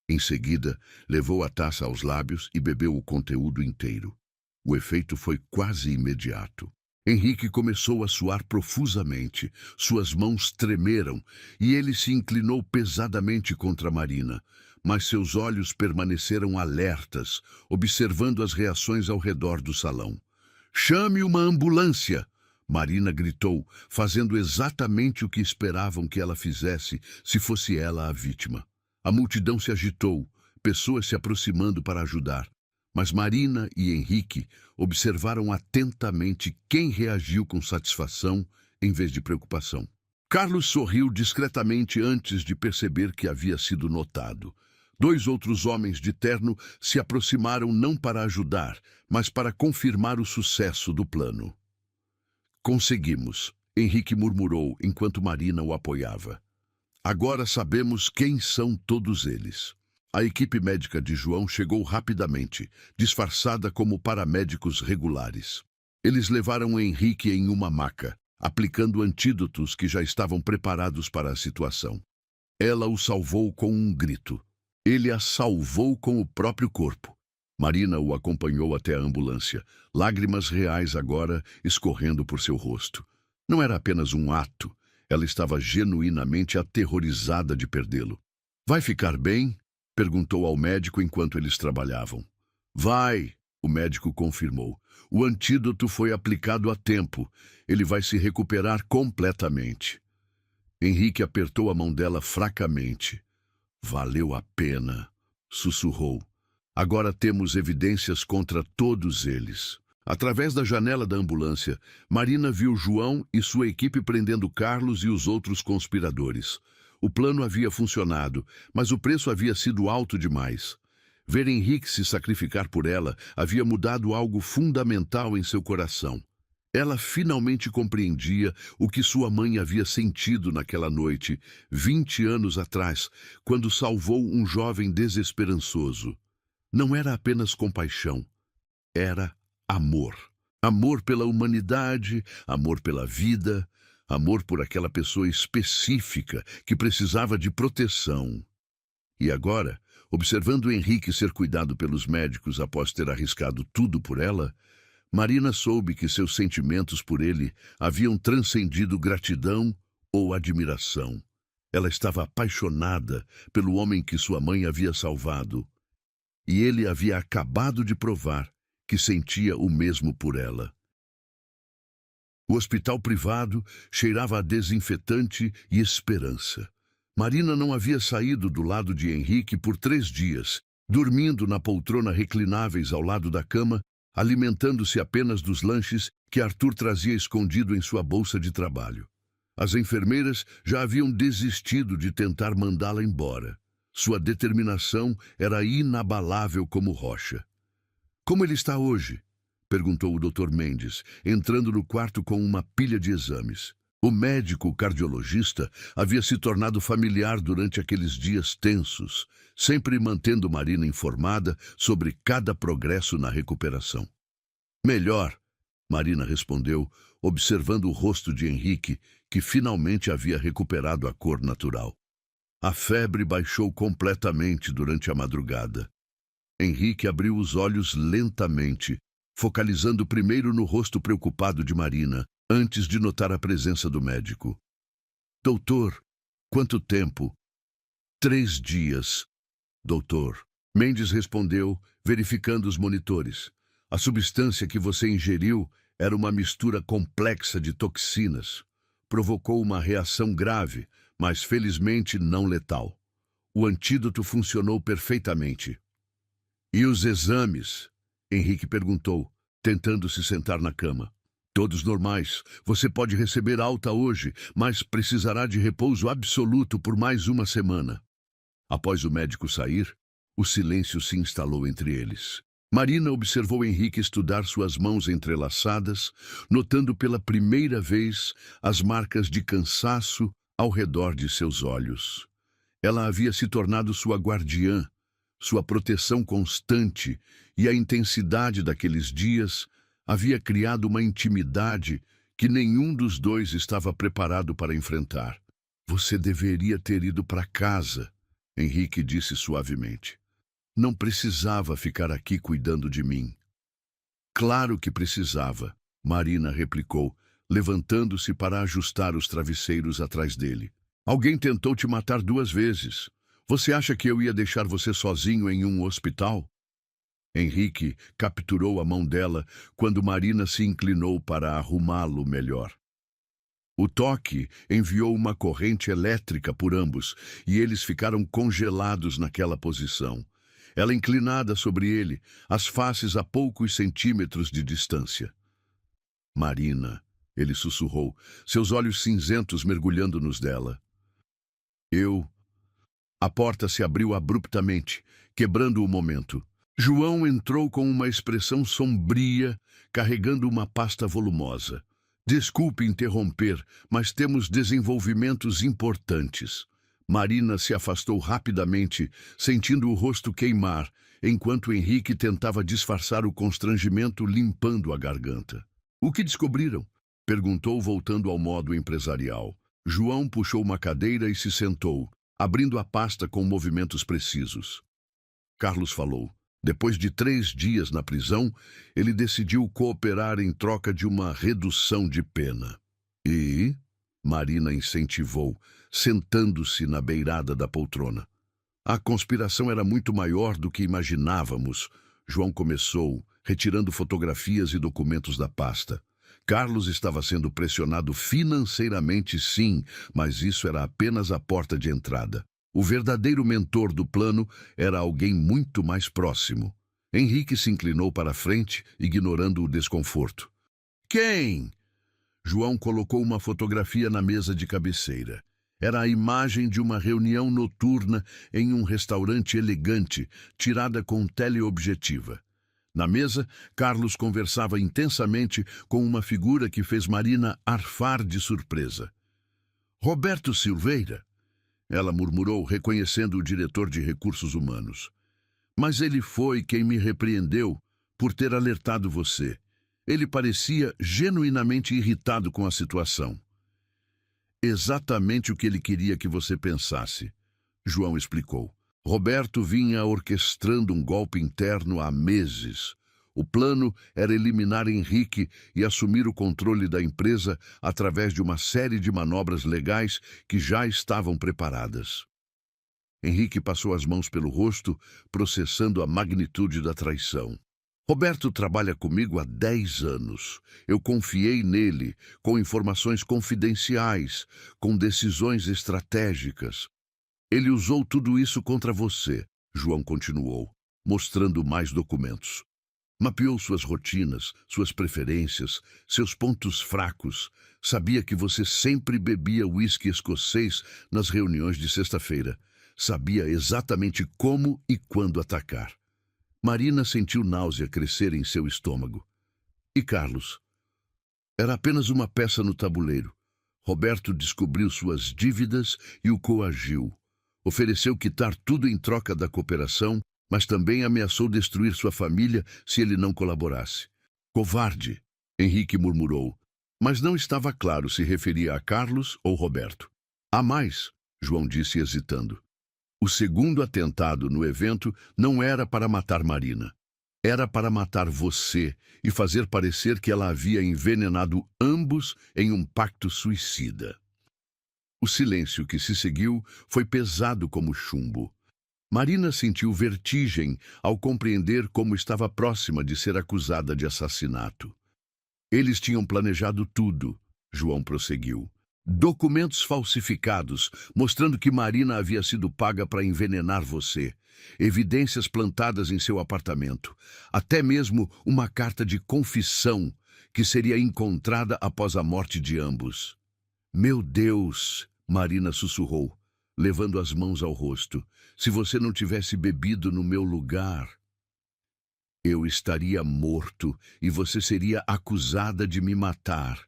Em seguida, levou a taça aos lábios e bebeu o conteúdo inteiro. O efeito foi quase imediato. Henrique começou a suar profusamente, suas mãos tremeram e ele se inclinou pesadamente contra Marina, mas seus olhos permaneceram alertas, observando as reações ao redor do salão. Chame uma ambulância! Marina gritou, fazendo exatamente o que esperavam que ela fizesse se fosse ela a vítima. A multidão se agitou, pessoas se aproximando para ajudar. Mas Marina e Henrique observaram atentamente quem reagiu com satisfação em vez de preocupação. Carlos sorriu discretamente antes de perceber que havia sido notado. 2 outros homens de terno se aproximaram não para ajudar, mas para confirmar o sucesso do plano. Conseguimos, Henrique murmurou enquanto Marina o apoiava. Agora sabemos quem são todos eles. A equipe médica de João chegou rapidamente, disfarçada como paramédicos regulares. Eles levaram Henrique em uma maca, aplicando antídotos que já estavam preparados para a situação. Ela o salvou com um grito. Ele a salvou com o próprio corpo. Marina o acompanhou até a ambulância, lágrimas reais agora escorrendo por seu rosto. Não era apenas um ato, ela estava genuinamente aterrorizada de perdê-lo. Vai ficar bem? Perguntou ao médico enquanto eles trabalhavam. Vai, o médico confirmou. O antídoto foi aplicado a tempo. Ele vai se recuperar completamente. Henrique apertou a mão dela fracamente. Valeu a pena, sussurrou. Agora temos evidências contra todos eles. Através da janela da ambulância, Marina viu João e sua equipe prendendo Carlos e os outros conspiradores. O plano havia funcionado, mas o preço havia sido alto demais. Ver Henrique se sacrificar por ela havia mudado algo fundamental em seu coração. Ela finalmente compreendia o que sua mãe havia sentido naquela noite, 20 anos atrás, quando salvou um jovem desesperançoso. Não era apenas compaixão, era amor. Amor pela humanidade, amor pela vida, amor por aquela pessoa específica que precisava de proteção. E agora, observando Henrique ser cuidado pelos médicos após ter arriscado tudo por ela, Marina soube que seus sentimentos por ele haviam transcendido gratidão ou admiração. Ela estava apaixonada pelo homem que sua mãe havia salvado. E ele havia acabado de provar que sentia o mesmo por ela. O hospital privado cheirava a desinfetante e esperança. Marina não havia saído do lado de Henrique por 3 dias, dormindo na poltrona reclináveis ao lado da cama, alimentando-se apenas dos lanches que Arthur trazia escondido em sua bolsa de trabalho. As enfermeiras já haviam desistido de tentar mandá-la embora. Sua determinação era inabalável como rocha. Como ele está hoje? Perguntou o Dr. Mendes, entrando no quarto com uma pilha de exames. O médico cardiologista havia se tornado familiar durante aqueles dias tensos, sempre mantendo Marina informada sobre cada progresso na recuperação. Melhor, Marina respondeu, observando o rosto de Henrique, que finalmente havia recuperado a cor natural. A febre baixou completamente durante a madrugada. Henrique abriu os olhos lentamente, focalizando primeiro no rosto preocupado de Marina, antes de notar a presença do médico. Doutor, quanto tempo? 3 dias. Doutor. Mendes respondeu, verificando os monitores. A substância que você ingeriu era uma mistura complexa de toxinas. Provocou uma reação grave, mas felizmente não letal. O antídoto funcionou perfeitamente. E os exames? Henrique perguntou, tentando se sentar na cama. Todos normais. Você pode receber alta hoje, mas precisará de repouso absoluto por mais 1 semana. Após o médico sair, o silêncio se instalou entre eles. Marina observou Henrique estudar suas mãos entrelaçadas, notando pela primeira vez as marcas de cansaço ao redor de seus olhos. Ela havia se tornado sua guardiã, sua proteção constante, e a intensidade daqueles dias havia criado uma intimidade que nenhum dos dois estava preparado para enfrentar. Você deveria ter ido para casa, Henrique disse suavemente. Não precisava ficar aqui cuidando de mim. Claro que precisava, Marina replicou, levantando-se para ajustar os travesseiros atrás dele. Alguém tentou te matar 2 vezes. Você acha que eu ia deixar você sozinho em um hospital? Henrique capturou a mão dela quando Marina se inclinou para arrumá-lo melhor. O toque enviou uma corrente elétrica por ambos e eles ficaram congelados naquela posição. Ela inclinada sobre ele, as faces a poucos centímetros de distância. Marina, ele sussurrou, seus olhos cinzentos mergulhando nos dela. A porta se abriu abruptamente, quebrando o momento. João entrou com uma expressão sombria, carregando uma pasta volumosa. Desculpe interromper, mas temos desenvolvimentos importantes. Marina se afastou rapidamente, sentindo o rosto queimar, enquanto Henrique tentava disfarçar o constrangimento limpando a garganta. O que descobriram? Perguntou, voltando ao modo empresarial. João puxou uma cadeira e se sentou, abrindo a pasta com movimentos precisos. Carlos falou. Depois de 3 dias na prisão, ele decidiu cooperar em troca de uma redução de pena. E? Marina incentivou, sentando-se na beirada da poltrona. A conspiração era muito maior do que imaginávamos, João começou, retirando fotografias e documentos da pasta. Carlos estava sendo pressionado financeiramente, sim, mas isso era apenas a porta de entrada. O verdadeiro mentor do plano era alguém muito mais próximo. Henrique se inclinou para a frente, ignorando o desconforto. Quem? João colocou uma fotografia na mesa de cabeceira. Era a imagem de uma reunião noturna em um restaurante elegante, tirada com teleobjetiva. Na mesa, Carlos conversava intensamente com uma figura que fez Marina arfar de surpresa. Roberto Silveira? Ela murmurou, reconhecendo o diretor de recursos humanos. Mas ele foi quem me repreendeu por ter alertado você. Ele parecia genuinamente irritado com a situação. Exatamente o que ele queria que você pensasse, João explicou. Roberto vinha orquestrando um golpe interno há meses. O plano era eliminar Henrique e assumir o controle da empresa através de uma série de manobras legais que já estavam preparadas. Henrique passou as mãos pelo rosto, processando a magnitude da traição. Roberto trabalha comigo há 10 anos. Eu confiei nele, com informações confidenciais, com decisões estratégicas. Ele usou tudo isso contra você, João continuou, mostrando mais documentos. Mapeou suas rotinas, suas preferências, seus pontos fracos. Sabia que você sempre bebia uísque escocês nas reuniões de sexta-feira. Sabia exatamente como e quando atacar. Marina sentiu náusea crescer em seu estômago. E Carlos? Era apenas uma peça no tabuleiro. Roberto descobriu suas dívidas e o coagiu. Ofereceu quitar tudo em troca da cooperação, mas também ameaçou destruir sua família se ele não colaborasse. Covarde, Henrique murmurou, mas não estava claro se referia a Carlos ou Roberto. Há mais, João disse hesitando. O segundo atentado no evento não era para matar Marina. Era para matar você e fazer parecer que ela havia envenenado ambos em um pacto suicida. O silêncio que se seguiu foi pesado como chumbo. Marina sentiu vertigem ao compreender como estava próxima de ser acusada de assassinato. Eles tinham planejado tudo, João prosseguiu. Documentos falsificados, mostrando que Marina havia sido paga para envenenar você. Evidências plantadas em seu apartamento. Até mesmo uma carta de confissão que seria encontrada após a morte de ambos. Meu Deus, Marina sussurrou, levando as mãos ao rosto. Se você não tivesse bebido no meu lugar, eu estaria morto e você seria acusada de me matar.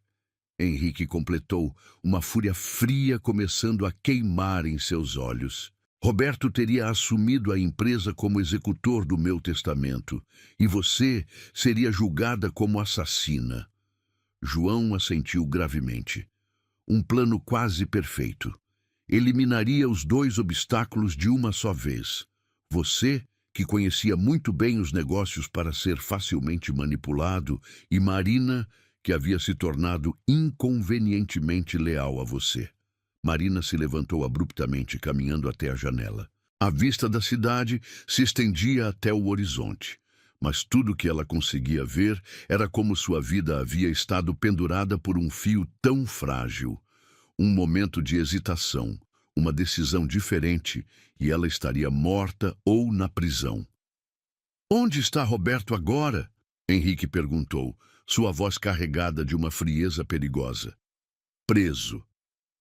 Henrique completou, uma fúria fria começando a queimar em seus olhos. Roberto teria assumido a empresa como executor do meu testamento, e você seria julgada como assassina. João assentiu gravemente. Um plano quase perfeito. Eliminaria os dois obstáculos de uma só vez. Você, que conhecia muito bem os negócios para ser facilmente manipulado, e Marina, que havia se tornado inconvenientemente leal a você. Marina se levantou abruptamente, caminhando até a janela. A vista da cidade se estendia até o horizonte, mas tudo que ela conseguia ver era como sua vida havia estado pendurada por um fio tão frágil. Um momento de hesitação, uma decisão diferente, e ela estaria morta ou na prisão. "Onde está Roberto agora?" Henrique perguntou, sua voz carregada de uma frieza perigosa. "Preso."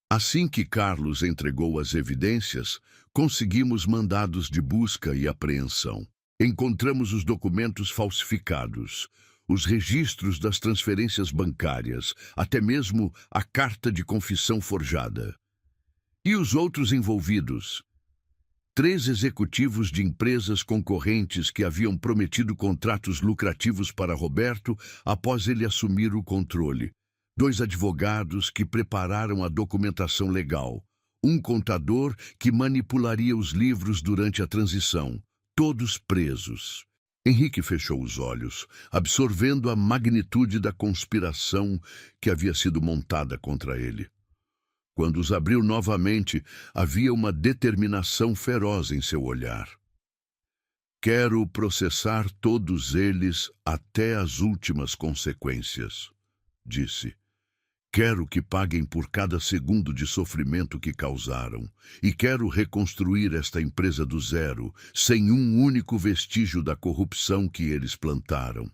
Assim que Carlos entregou as evidências, conseguimos mandados de busca e apreensão. Encontramos os documentos falsificados, os registros das transferências bancárias, até mesmo a carta de confissão forjada. E os outros envolvidos? 3 executivos de empresas concorrentes que haviam prometido contratos lucrativos para Roberto após ele assumir o controle. 2 advogados que prepararam a documentação legal. Um contador que manipularia os livros durante a transição. Todos presos. Henrique fechou os olhos, absorvendo a magnitude da conspiração que havia sido montada contra ele. Quando os abriu novamente, havia uma determinação feroz em seu olhar. "Quero processar todos eles até as últimas consequências", disse. "Quero que paguem por cada segundo de sofrimento que causaram, e quero reconstruir esta empresa do zero, sem um único vestígio da corrupção que eles plantaram."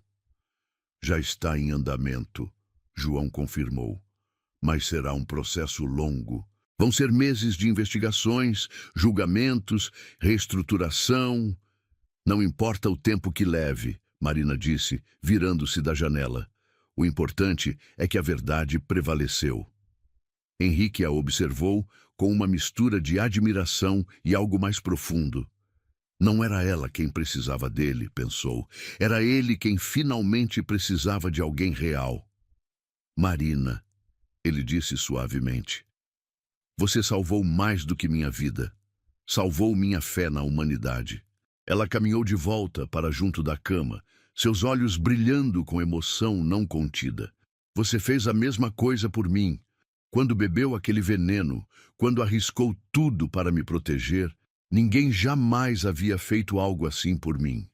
"Já está em andamento", João confirmou. "Mas será um processo longo. Vão ser meses de investigações, julgamentos, reestruturação." "Não importa o tempo que leve", Marina disse, virando-se da janela. "O importante é que a verdade prevaleceu." Henrique a observou com uma mistura de admiração e algo mais profundo. Não era ela quem precisava dele, pensou. Era ele quem finalmente precisava de alguém real. "Marina", ele disse suavemente, "você salvou mais do que minha vida. Salvou minha fé na humanidade." Ela caminhou de volta para junto da cama, seus olhos brilhando com emoção não contida. "Você fez a mesma coisa por mim. Quando bebeu aquele veneno, quando arriscou tudo para me proteger, ninguém jamais havia feito algo assim por mim."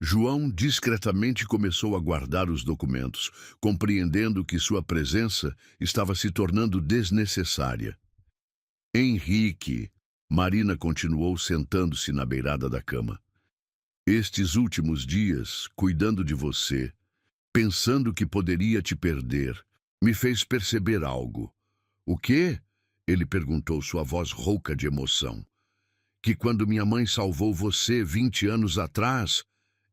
João discretamente começou a guardar os documentos, compreendendo que sua presença estava se tornando desnecessária. "Henrique", Marina continuou sentando-se na beirada da cama. "Estes últimos dias, cuidando de você, pensando que poderia te perder, me fez perceber algo." "O quê?" ele perguntou, sua voz rouca de emoção. "Que quando minha mãe salvou você 20 anos atrás,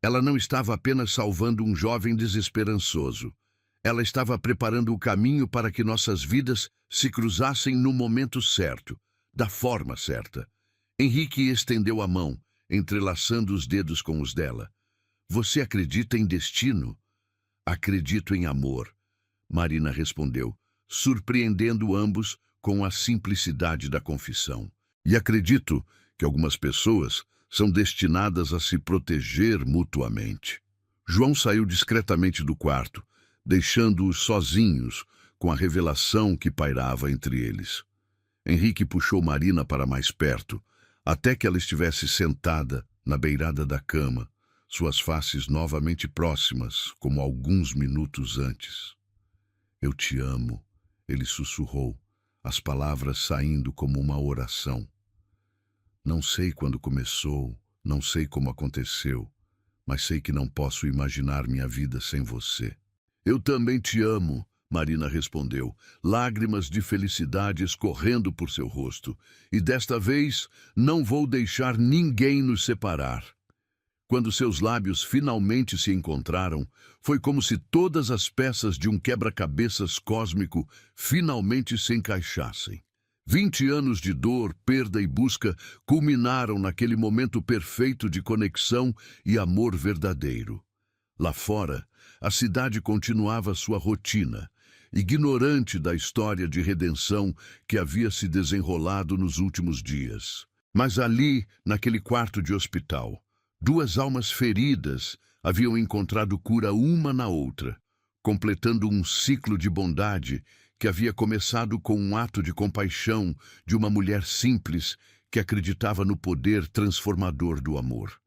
ela não estava apenas salvando um jovem desesperançoso. Ela estava preparando o caminho para que nossas vidas se cruzassem no momento certo, da forma certa." Henrique estendeu a mão, entrelaçando os dedos com os dela. "Você acredita em destino?" "Acredito em amor", Marina respondeu, surpreendendo ambos com a simplicidade da confissão. "E acredito que algumas pessoas são destinadas a se proteger mutuamente." João saiu discretamente do quarto, deixando-os sozinhos com a revelação que pairava entre eles. Henrique puxou Marina para mais perto, até que ela estivesse sentada na beirada da cama, suas faces novamente próximas, como alguns minutos antes. "Eu te amo", ele sussurrou, as palavras saindo como uma oração. "Não sei quando começou, não sei como aconteceu, mas sei que não posso imaginar minha vida sem você." "Eu também te amo", Marina respondeu, lágrimas de felicidade escorrendo por seu rosto. "E desta vez não vou deixar ninguém nos separar." Quando seus lábios finalmente se encontraram, foi como se todas as peças de um quebra-cabeças cósmico finalmente se encaixassem. 20 anos de dor, perda e busca culminaram naquele momento perfeito de conexão e amor verdadeiro. Lá fora, a cidade continuava sua rotina, ignorante da história de redenção que havia se desenrolado nos últimos dias. Mas ali, naquele quarto de hospital, duas almas feridas haviam encontrado cura uma na outra, completando um ciclo de bondade que havia começado com um ato de compaixão de uma mulher simples que acreditava no poder transformador do amor.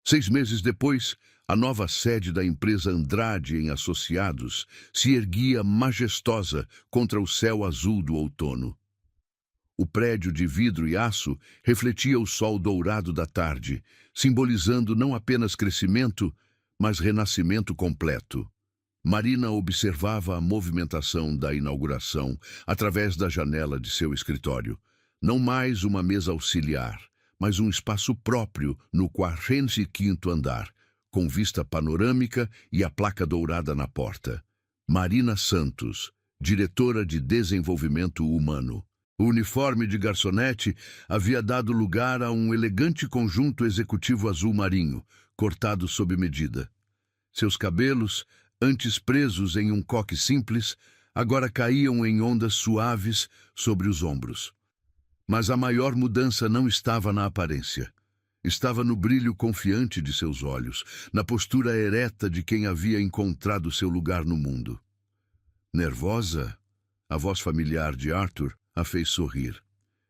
6 meses depois, a nova sede da empresa Andrade em Associados se erguia majestosa contra o céu azul do outono. O prédio de vidro e aço refletia o sol dourado da tarde, simbolizando não apenas crescimento, mas renascimento completo. Marina observava a movimentação da inauguração através da janela de seu escritório. Não mais uma mesa auxiliar, mas um espaço próprio no 45º andar, com vista panorâmica e a placa dourada na porta. Marina Santos, diretora de Desenvolvimento Humano. O uniforme de garçonete havia dado lugar a um elegante conjunto executivo azul marinho, cortado sob medida. Seus cabelos, antes presos em um coque simples, agora caíam em ondas suaves sobre os ombros. Mas a maior mudança não estava na aparência. Estava no brilho confiante de seus olhos, na postura ereta de quem havia encontrado seu lugar no mundo. Nervosa, a voz familiar de Arthur a fez sorrir.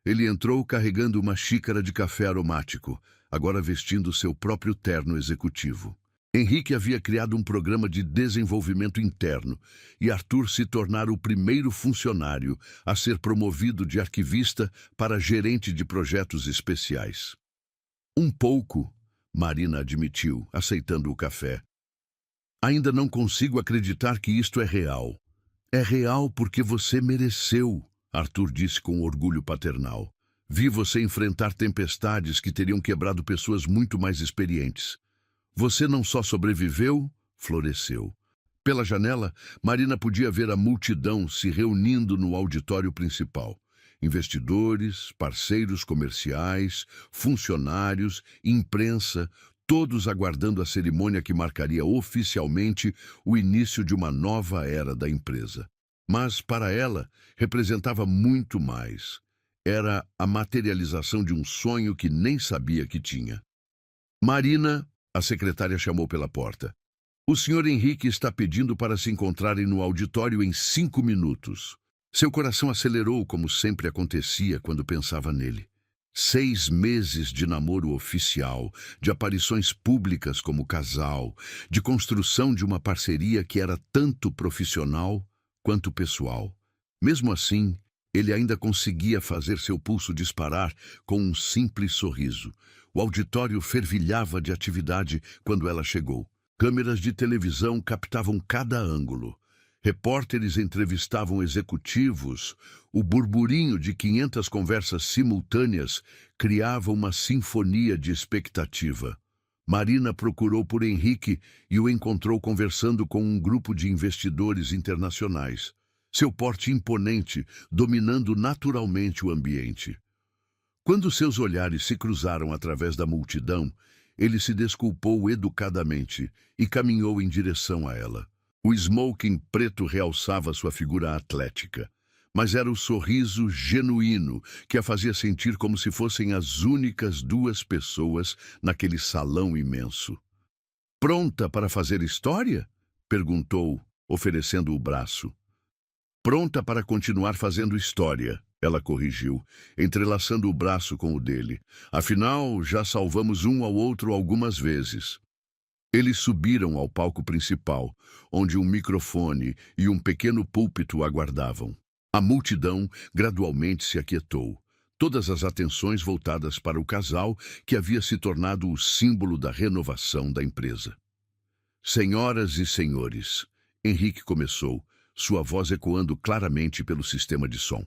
Ele entrou carregando uma xícara de café aromático, agora vestindo seu próprio terno executivo. Henrique havia criado um programa de desenvolvimento interno e Arthur se tornara o primeiro funcionário a ser promovido de arquivista para gerente de projetos especiais. Um pouco, Marina admitiu, aceitando o café. Ainda não consigo acreditar que isto é real. É real porque você mereceu, Arthur disse com orgulho paternal. Vi você enfrentar tempestades que teriam quebrado pessoas muito mais experientes. Você não só sobreviveu, floresceu. Pela janela, Marina podia ver a multidão se reunindo no auditório principal. Investidores, parceiros comerciais, funcionários, imprensa, todos aguardando a cerimônia que marcaria oficialmente o início de uma nova era da empresa. Mas, para ela, representava muito mais. Era a materialização de um sonho que nem sabia que tinha. Marina, a secretária chamou pela porta. O senhor Henrique está pedindo para se encontrarem no auditório em 5 minutos. Seu coração acelerou como sempre acontecia quando pensava nele. 6 meses de namoro oficial, de aparições públicas como casal, de construção de uma parceria que era tanto profissional quanto pessoal. Mesmo assim, ele ainda conseguia fazer seu pulso disparar com um simples sorriso. O auditório fervilhava de atividade quando ela chegou. Câmeras de televisão captavam cada ângulo. Repórteres entrevistavam executivos. O burburinho de 500 conversas simultâneas criava uma sinfonia de expectativa. Marina procurou por Henrique e o encontrou conversando com um grupo de investidores internacionais. Seu porte imponente, dominando naturalmente o ambiente. Quando seus olhares se cruzaram através da multidão, ele se desculpou educadamente e caminhou em direção a ela. O smoking preto realçava sua figura atlética, mas era o sorriso genuíno que a fazia sentir como se fossem as únicas 2 pessoas naquele salão imenso. "Pronta para fazer história?" perguntou, oferecendo o braço. "Pronta para continuar fazendo história", ela corrigiu, entrelaçando o braço com o dele. "Afinal, já salvamos um ao outro algumas vezes." Eles subiram ao palco principal, onde um microfone e um pequeno púlpito aguardavam. A multidão gradualmente se aquietou, todas as atenções voltadas para o casal que havia se tornado o símbolo da renovação da empresa. "Senhoras e senhores", Henrique começou, sua voz ecoando claramente pelo sistema de som.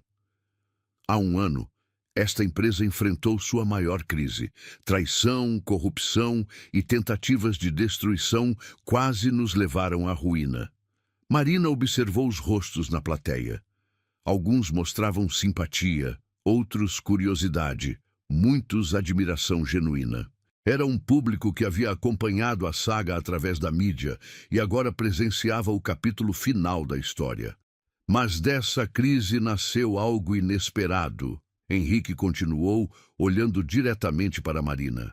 Há um ano, esta empresa enfrentou sua maior crise. Traição, corrupção e tentativas de destruição quase nos levaram à ruína. Marina observou os rostos na plateia. Alguns mostravam simpatia, outros curiosidade, muitos admiração genuína. Era um público que havia acompanhado a saga através da mídia e agora presenciava o capítulo final da história. Mas dessa crise nasceu algo inesperado. Henrique continuou, olhando diretamente para Marina.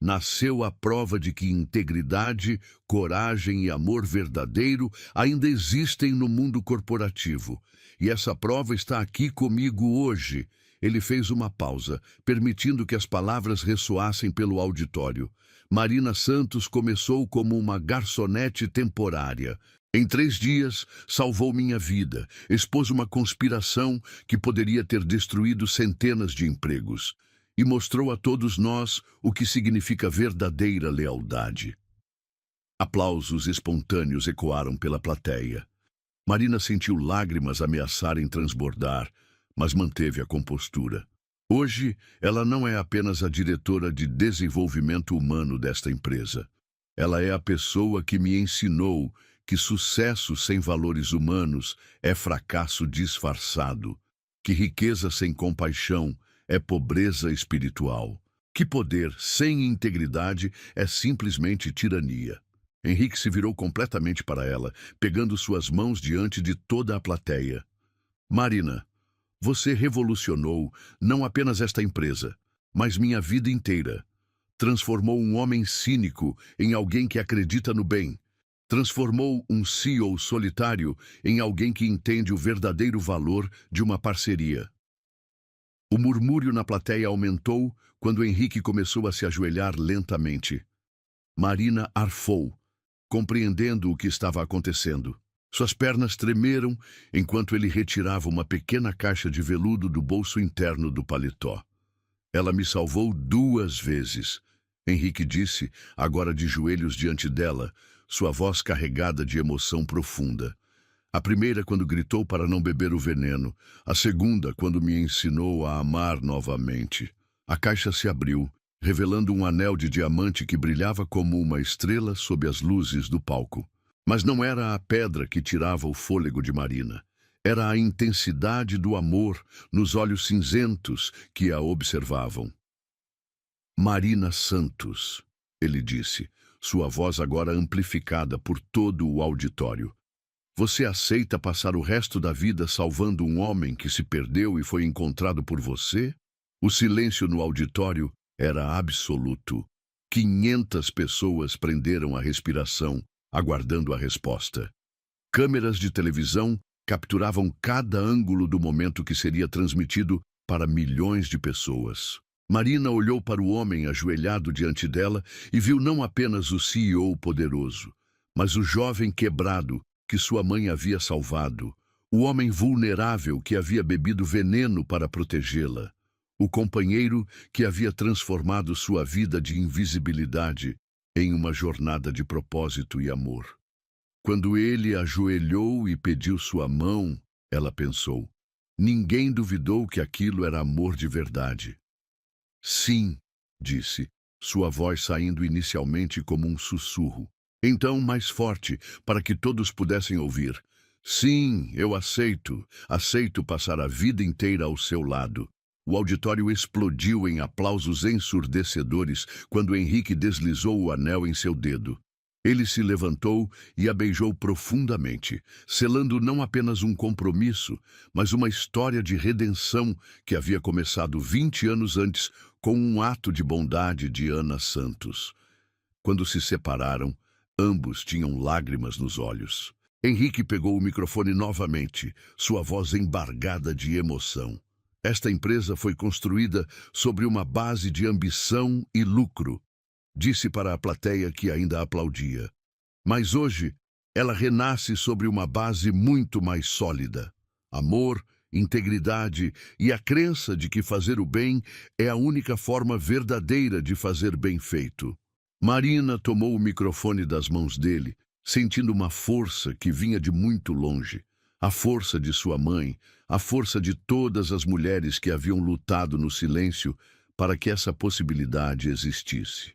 Nasceu a prova de que integridade, coragem e amor verdadeiro ainda existem no mundo corporativo. E essa prova está aqui comigo hoje. Ele fez uma pausa, permitindo que as palavras ressoassem pelo auditório. Marina Santos começou como uma garçonete temporária. Em 3 dias, salvou minha vida, expôs uma conspiração que poderia ter destruído centenas de empregos e mostrou a todos nós o que significa verdadeira lealdade. Aplausos espontâneos ecoaram pela plateia. Marina sentiu lágrimas ameaçarem transbordar, mas manteve a compostura. Hoje, ela não é apenas a diretora de desenvolvimento humano desta empresa. Ela é a pessoa que me ensinou que sucesso sem valores humanos é fracasso disfarçado, que riqueza sem compaixão é pobreza espiritual, que poder sem integridade é simplesmente tirania. Henrique se virou completamente para ela, pegando suas mãos diante de toda a plateia. Marina, você revolucionou não apenas esta empresa, mas minha vida inteira. Transformou um homem cínico em alguém que acredita no bem. Transformou um CEO solitário em alguém que entende o verdadeiro valor de uma parceria. O murmúrio na plateia aumentou quando Henrique começou a se ajoelhar lentamente. Marina arfou, compreendendo o que estava acontecendo. Suas pernas tremeram enquanto ele retirava uma pequena caixa de veludo do bolso interno do paletó. Ela me salvou 2 vezes, Henrique disse, agora de joelhos diante dela, sua voz carregada de emoção profunda. A primeira quando gritou para não beber o veneno, a segunda quando me ensinou a amar novamente. A caixa se abriu, revelando um anel de diamante que brilhava como uma estrela sob as luzes do palco. Mas não era a pedra que tirava o fôlego de Marina. Era a intensidade do amor nos olhos cinzentos que a observavam. Marina Santos, ele disse, sua voz agora amplificada por todo o auditório. Você aceita passar o resto da vida salvando um homem que se perdeu e foi encontrado por você? O silêncio no auditório era absoluto. 500 pessoas prenderam a respiração, aguardando a resposta. Câmeras de televisão capturavam cada ângulo do momento que seria transmitido para milhões de pessoas. Marina olhou para o homem ajoelhado diante dela e viu não apenas o CEO poderoso, mas o jovem quebrado que sua mãe havia salvado, o homem vulnerável que havia bebido veneno para protegê-la, o companheiro que havia transformado sua vida de invisibilidade em uma jornada de propósito e amor. Quando ele ajoelhou e pediu sua mão, ela pensou, ninguém duvidou que aquilo era amor de verdade. Sim, disse, sua voz saindo inicialmente como um sussurro. Então mais forte, para que todos pudessem ouvir. Sim, eu aceito passar a vida inteira ao seu lado. O auditório explodiu em aplausos ensurdecedores quando Henrique deslizou o anel em seu dedo. Ele se levantou e a beijou profundamente, selando não apenas um compromisso, mas uma história de redenção que havia começado 20 anos antes com um ato de bondade de Ana Santos. Quando se separaram, ambos tinham lágrimas nos olhos. Henrique pegou o microfone novamente, sua voz embargada de emoção. Esta empresa foi construída sobre uma base de ambição e lucro, disse para a plateia que ainda aplaudia. Mas hoje, ela renasce sobre uma base muito mais sólida. Amor, integridade e a crença de que fazer o bem é a única forma verdadeira de fazer bem feito. Marina tomou o microfone das mãos dele, sentindo uma força que vinha de muito longe. A força de sua mãe, a força de todas as mulheres que haviam lutado no silêncio para que essa possibilidade existisse.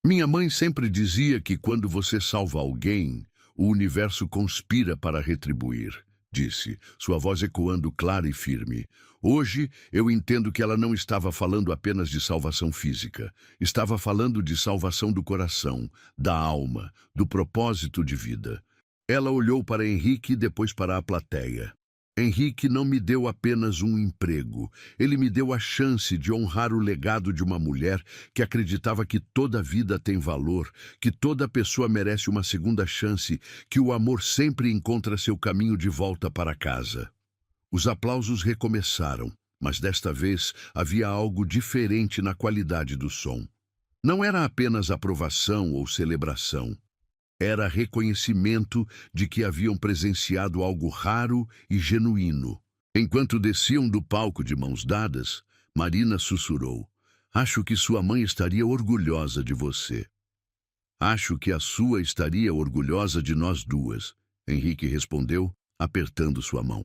Minha mãe sempre dizia que quando você salva alguém, o universo conspira para retribuir, disse, sua voz ecoando clara e firme. Hoje eu entendo que ela não estava falando apenas de salvação física. Estava falando de salvação do coração, da alma, do propósito de vida. Ela olhou para Henrique e depois para a plateia. Henrique não me deu apenas um emprego. Ele me deu a chance de honrar o legado de uma mulher que acreditava que toda vida tem valor, que toda pessoa merece uma segunda chance, que o amor sempre encontra seu caminho de volta para casa. Os aplausos recomeçaram, mas desta vez havia algo diferente na qualidade do som. Não era apenas aprovação ou celebração. Era reconhecimento de que haviam presenciado algo raro e genuíno. Enquanto desciam do palco de mãos dadas, Marina sussurrou: "Acho que sua mãe estaria orgulhosa de você." "Acho que a sua estaria orgulhosa de nós duas", Henrique respondeu, apertando sua mão.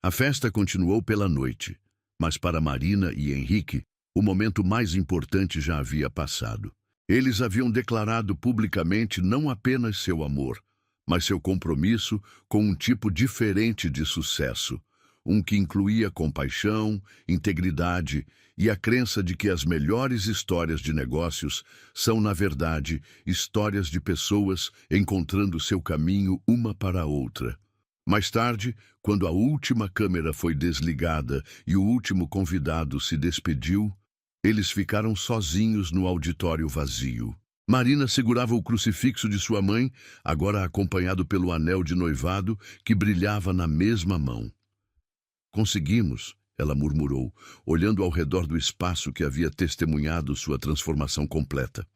A festa continuou pela noite, mas para Marina e Henrique, o momento mais importante já havia passado. Eles haviam declarado publicamente não apenas seu amor, mas seu compromisso com um tipo diferente de sucesso, um que incluía compaixão, integridade e a crença de que as melhores histórias de negócios são, na verdade, histórias de pessoas encontrando seu caminho uma para a outra. Mais tarde, quando a última câmera foi desligada e o último convidado se despediu, eles ficaram sozinhos no auditório vazio. Marina segurava o crucifixo de sua mãe, agora acompanhado pelo anel de noivado que brilhava na mesma mão. "Conseguimos", ela murmurou, olhando ao redor do espaço que havia testemunhado sua transformação completa.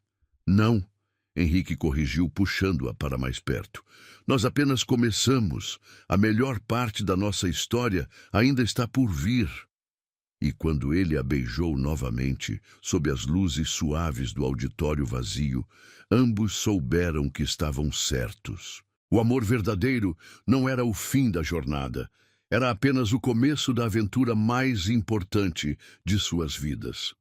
"Não", Henrique corrigiu, puxando-a para mais perto. "Nós apenas começamos. A melhor parte da nossa história ainda está por vir." E quando ele a beijou novamente, sob as luzes suaves do auditório vazio, ambos souberam que estavam certos. O amor verdadeiro não era o fim da jornada, era apenas o começo da aventura mais importante de suas vidas.